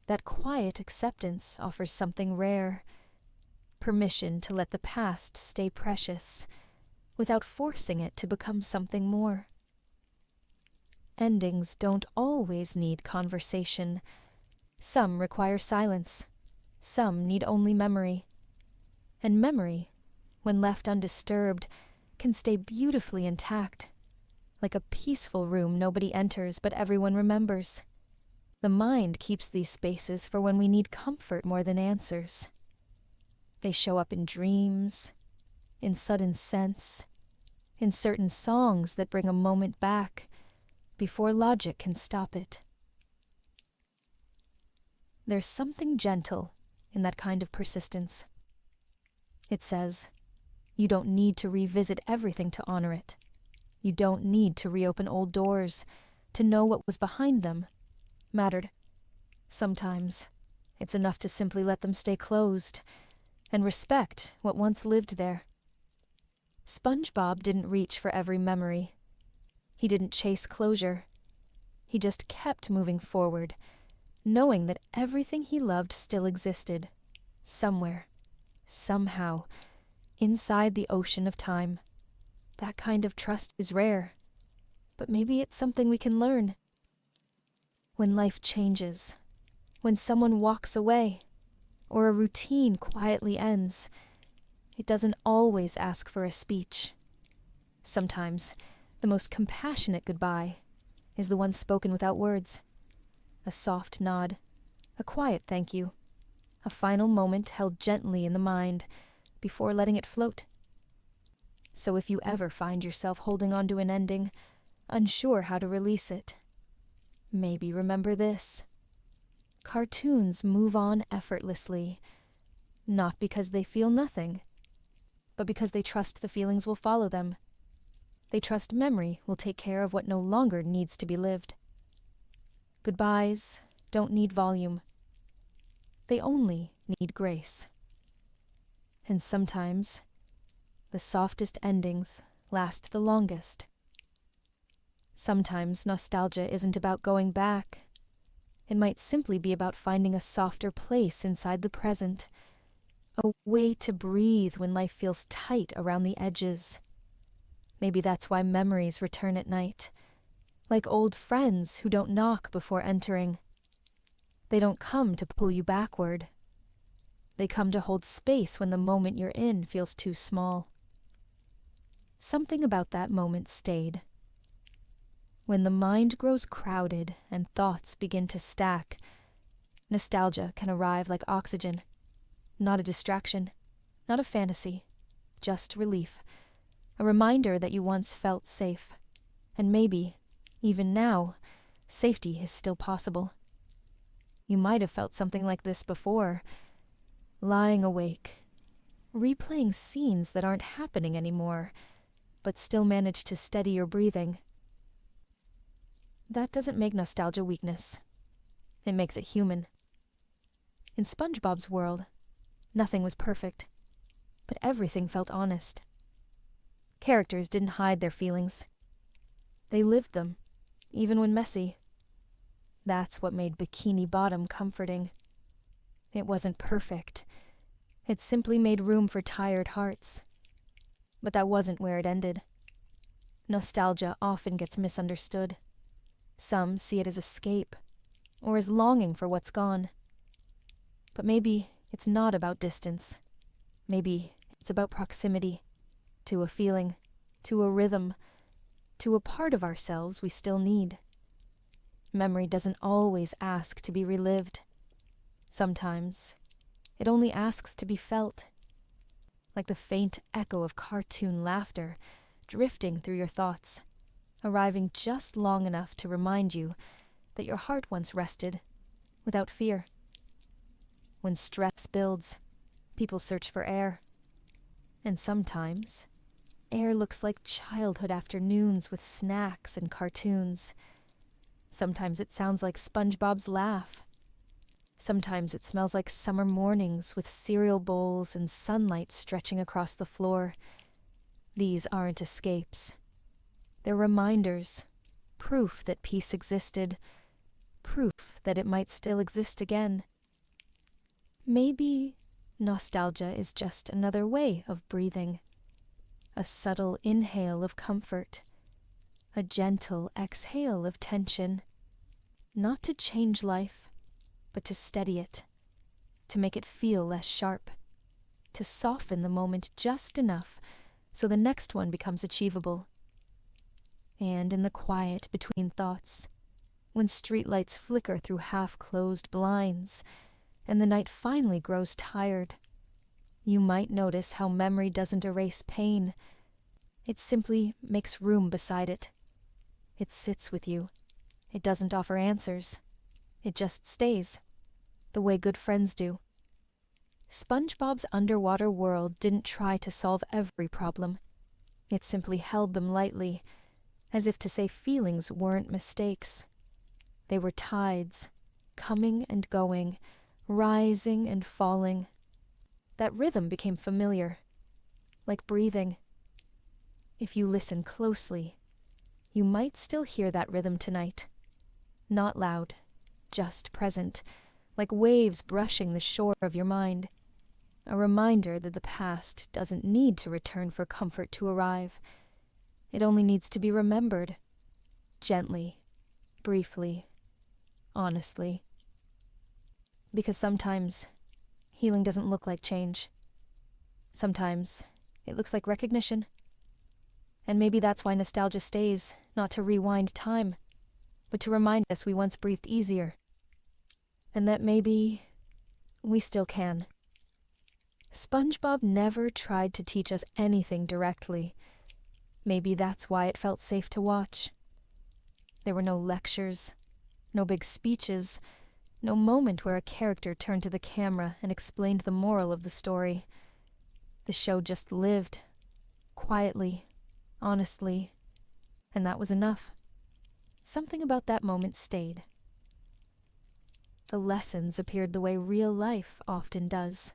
That quiet acceptance offers something rare, permission to let the past stay precious, without forcing it to become something more. Endings don't always need conversation. Some require silence. Some need only memory. And memory, when left undisturbed, can stay beautifully intact, like a peaceful room nobody enters but everyone remembers. The mind keeps these spaces for when we need comfort more than answers. They show up in dreams, in sudden sense, in certain songs that bring a moment back before logic can stop it. There's something gentle in that kind of persistence. It says, you don't need to revisit everything to honor it. You don't need to reopen old doors to know what was behind them mattered. Sometimes it's enough to simply let them stay closed and respect what once lived there. SpongeBob didn't reach for every memory. He didn't chase closure. He just kept moving forward, knowing that everything he loved still existed, somewhere, somehow, inside the ocean of time. That kind of trust is rare, but maybe it's something we can learn. When life changes, when someone walks away, or a routine quietly ends, it doesn't always ask for a speech. Sometimes, the most compassionate goodbye is the one spoken without words. A soft nod, a quiet thank you, a final moment held gently in the mind before letting it float. So if you ever find yourself holding on to an ending, unsure how to release it, maybe remember this. Cartoons move on effortlessly, not because they feel nothing, but because they trust the feelings will follow them. They trust memory will take care of what no longer needs to be lived. Goodbyes don't need volume. They only need grace. And sometimes, the softest endings last the longest. Sometimes nostalgia isn't about going back. It might simply be about finding a softer place inside the present, a way to breathe when life feels tight around the edges. Maybe that's why memories return at night, like old friends who don't knock before entering. They don't come to pull you backward. They come to hold space when the moment you're in feels too small. Something about that moment stayed. When the mind grows crowded and thoughts begin to stack, nostalgia can arrive like oxygen. Not a distraction, not a fantasy, just relief. A reminder that you once felt safe. And maybe, even now, safety is still possible. You might have felt something like this before, lying awake, replaying scenes that aren't happening anymore, but still manage to steady your breathing. That doesn't make nostalgia weakness. It makes it human. In SpongeBob's world, nothing was perfect, but everything felt honest. Characters didn't hide their feelings. They lived them, even when messy. That's what made Bikini Bottom comforting. It wasn't perfect. It simply made room for tired hearts. But that wasn't where it ended. Nostalgia often gets misunderstood. Some see it as escape, or as longing for what's gone. But maybe it's not about distance. Maybe it's about proximity, to a feeling, to a rhythm, to a part of ourselves we still need. Memory doesn't always ask to be relived. Sometimes, it only asks to be felt, like the faint echo of cartoon laughter drifting through your thoughts, arriving just long enough to remind you that your heart once rested, without fear. When stress builds, people search for air. And sometimes, air looks like childhood afternoons with snacks and cartoons. Sometimes it sounds like SpongeBob's laugh. Sometimes it smells like summer mornings with cereal bowls and sunlight stretching across the floor. These aren't escapes. They're reminders, proof that peace existed, proof that it might still exist again. Maybe nostalgia is just another way of breathing. A subtle inhale of comfort, a gentle exhale of tension. Not to change life, but to steady it, to make it feel less sharp, to soften the moment just enough so the next one becomes achievable. And in the quiet between thoughts, when streetlights flicker through half-closed blinds, and the night finally grows tired, you might notice how memory doesn't erase pain. It simply makes room beside it. It sits with you. It doesn't offer answers. It just stays, the way good friends do. SpongeBob's underwater world didn't try to solve every problem. It simply held them lightly, as if to say feelings weren't mistakes. They were tides, coming and going, rising and falling. That rhythm became familiar, like breathing. If you listen closely, you might still hear that rhythm tonight. Not loud, just present, like waves brushing the shore of your mind. A reminder that the past doesn't need to return for comfort to arrive. It only needs to be remembered. Gently, briefly, honestly. Because sometimes, healing doesn't look like change. Sometimes, it looks like recognition. And maybe that's why nostalgia stays, not to rewind time, but to remind us we once breathed easier. And that maybe we still can. SpongeBob never tried to teach us anything directly. Maybe that's why it felt safe to watch. There were no lectures, no big speeches, no moment where a character turned to the camera and explained the moral of the story. The show just lived, quietly, honestly, and that was enough. Something about that moment stayed. the lessons appeared the way real life often does.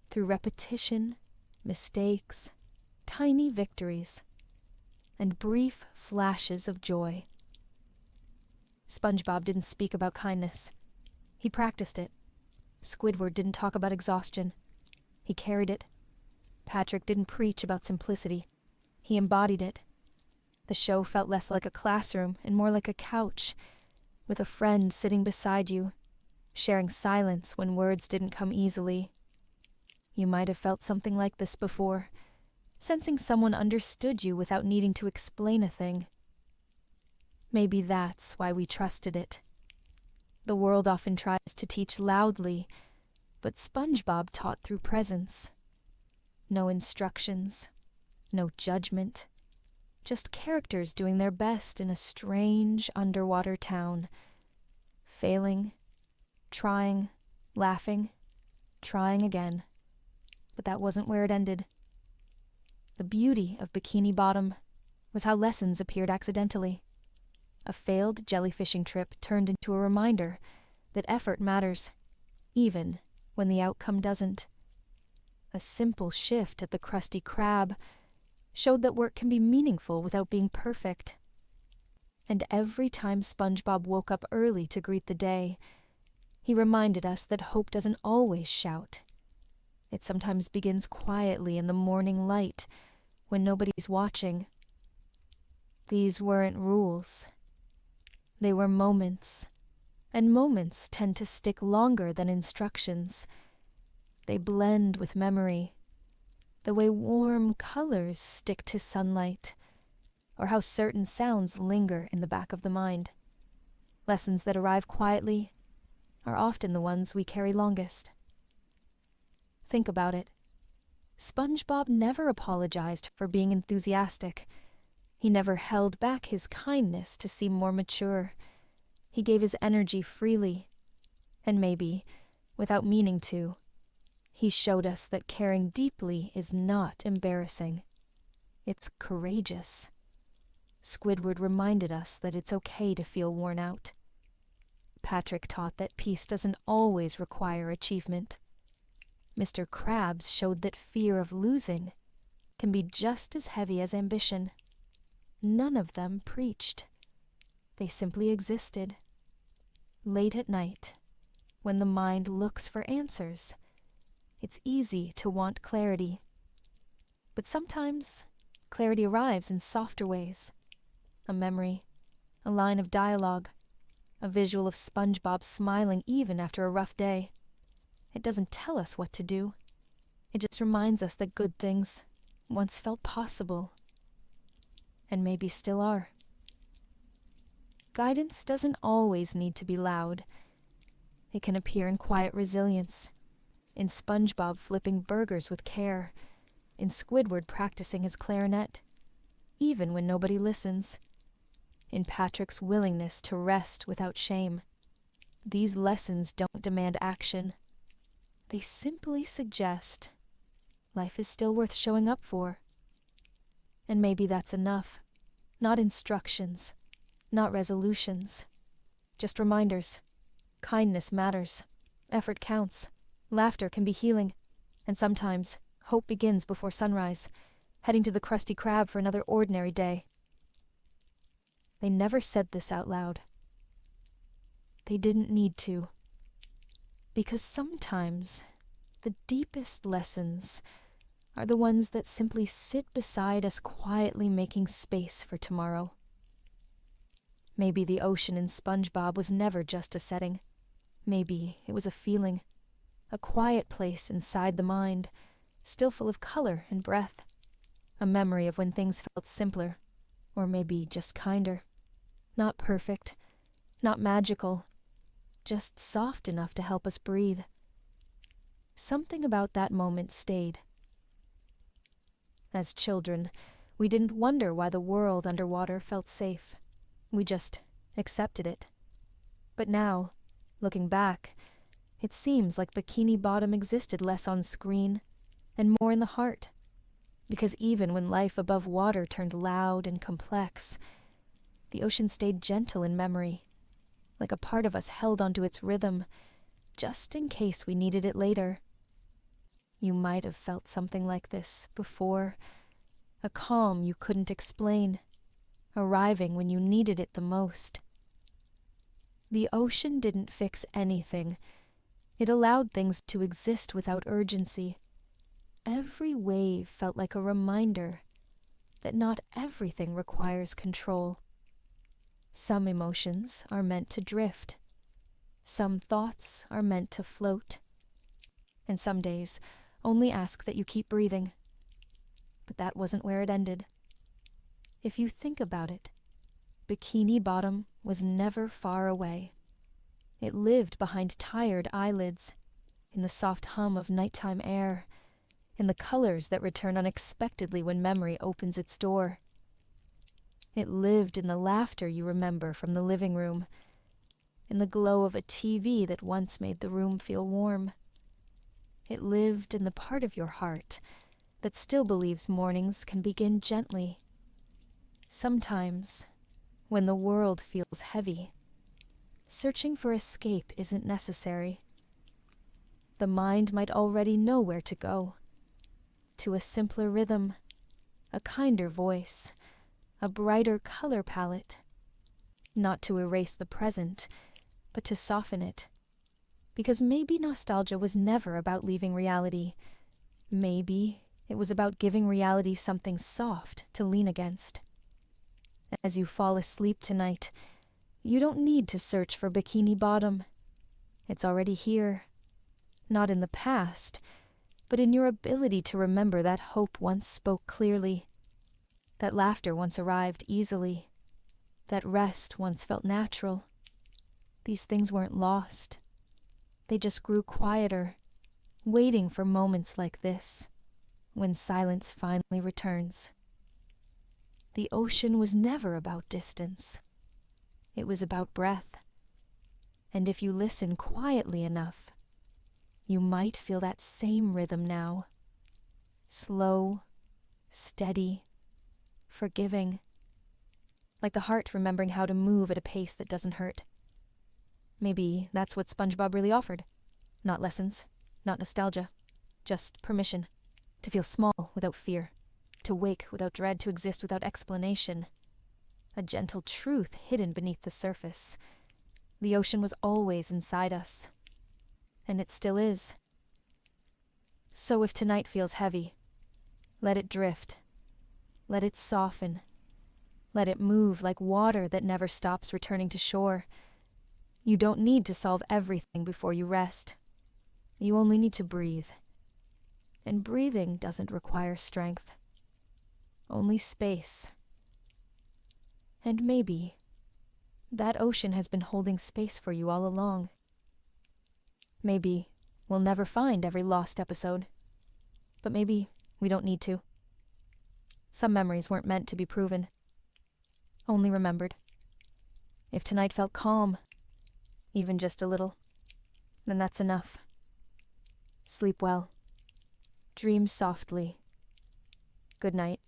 Through repetition, mistakes, tiny victories, and brief flashes of joy. SpongeBob didn't speak about kindness. He practiced it. Squidward didn't talk about exhaustion. He carried it. Patrick didn't preach about simplicity. He embodied it. The show felt less like a classroom and more like a couch, with a friend sitting beside you, sharing silence when words didn't come easily. You might have felt something like this before, sensing someone understood you without needing to explain a thing. Maybe that's why we trusted it. The world often tries to teach loudly, but SpongeBob taught through presence. No instructions, no judgment, just characters doing their best in a strange underwater town. Failing, trying, laughing, trying again. But that wasn't where it ended. The beauty of Bikini Bottom was how lessons appeared accidentally. A failed jellyfishing trip turned into a reminder that effort matters, even when the outcome doesn't. A simple shift at the Krusty Krab showed that work can be meaningful without being perfect. And every time SpongeBob woke up early to greet the day, he reminded us that hope doesn't always shout. It sometimes begins quietly in the morning light, when nobody's watching. These weren't rules. They were moments, and moments tend to stick longer than instructions. They blend with memory, the way warm colors stick to sunlight, or how certain sounds linger in the back of the mind. Lessons that arrive quietly are often the ones we carry longest. Think about it. SpongeBob never apologized for being enthusiastic. He never held back his kindness to seem more mature. He gave his energy freely, and maybe, without meaning to, he showed us that caring deeply is not embarrassing. It's courageous. Squidward reminded us that it's okay to feel worn out. Patrick taught that peace doesn't always require achievement. Mr. Krabs showed that fear of losing can be just as heavy as ambition. None of them preached. They simply existed. Late at night, when the mind looks for answers, it's easy to want clarity. But sometimes, clarity arrives in softer ways. A memory, a line of dialogue, a visual of SpongeBob smiling even after a rough day. It doesn't tell us what to do. It just reminds us that good things once felt possible, and maybe still are. Guidance doesn't always need to be loud. It can appear in quiet resilience, in SpongeBob flipping burgers with care, in Squidward practicing his clarinet, even when nobody listens, in Patrick's willingness to rest without shame. These lessons don't demand action. They simply suggest life is still worth showing up for. And maybe that's enough. Not instructions, not resolutions, just reminders. Kindness matters. Effort counts. Laughter can be healing. And sometimes, hope begins before sunrise, heading to the Krusty Krab for another ordinary day. They never said this out loud. They didn't need to. Because sometimes, the deepest lessons are the ones that simply sit beside us quietly making space for tomorrow. Maybe the ocean in SpongeBob was never just a setting. Maybe it was a feeling, a quiet place inside the mind, still full of color and breath, a memory of when things felt simpler, or maybe just kinder. Not perfect, not magical, just soft enough to help us breathe. Something about that moment stayed. As children, we didn't wonder why the world underwater felt safe. We just accepted it. But now, looking back, it seems like Bikini Bottom existed less on screen and more in the heart. Because even when life above water turned loud and complex, the ocean stayed gentle in memory. like a part of us held onto its rhythm, just in case we needed it later. You might have felt something like this before, a calm you couldn't explain, arriving when you needed it the most. The ocean didn't fix anything. It allowed things to exist without urgency. Every wave felt like a reminder that not everything requires control. Some emotions are meant to drift. Some thoughts are meant to float. And some days only ask that you keep breathing. But that wasn't where it ended. If you think about it, Bikini Bottom was never far away. It lived behind tired eyelids, in the soft hum of nighttime air, in the colors that return unexpectedly when memory opens its door. It lived in the laughter you remember from the living room, in the glow of a TV that once made the room feel warm. It lived in the part of your heart that still believes mornings can begin gently. Sometimes, when the world feels heavy, searching for escape isn't necessary. The mind might already know where to go. To a simpler rhythm, a kinder voice, a brighter color palette. Not to erase the present, but to soften it. Because maybe nostalgia was never about leaving reality. Maybe it was about giving reality something soft to lean against. As you fall asleep tonight, you don't need to search for Bikini Bottom. It's already here. Not in the past, but in your ability to remember that hope once spoke clearly, that laughter once arrived easily, that rest once felt natural. These things weren't lost. They just grew quieter, waiting for moments like this, when silence finally returns. The ocean was never about distance. It was about breath. And if you listen quietly enough, you might feel that same rhythm now. Slow, steady, forgiving. Like the heart remembering how to move at a pace that doesn't hurt. Maybe that's what SpongeBob really offered. Not lessons, not nostalgia, just permission. To feel small without fear. To wake without dread, to exist without explanation. A gentle truth hidden beneath the surface. The ocean was always inside us. And it still is. So if tonight feels heavy, let it drift. Let it soften. Let it move like water that never stops returning to shore. You don't need to solve everything before you rest. You only need to breathe. And breathing doesn't require strength. Only space. And maybe that ocean has been holding space for you all along. Maybe we'll never find every lost episode. But maybe we don't need to. Some memories weren't meant to be proven. Only remembered. If tonight felt calm, even just a little, then that's enough. Sleep well. Dream softly. Good night.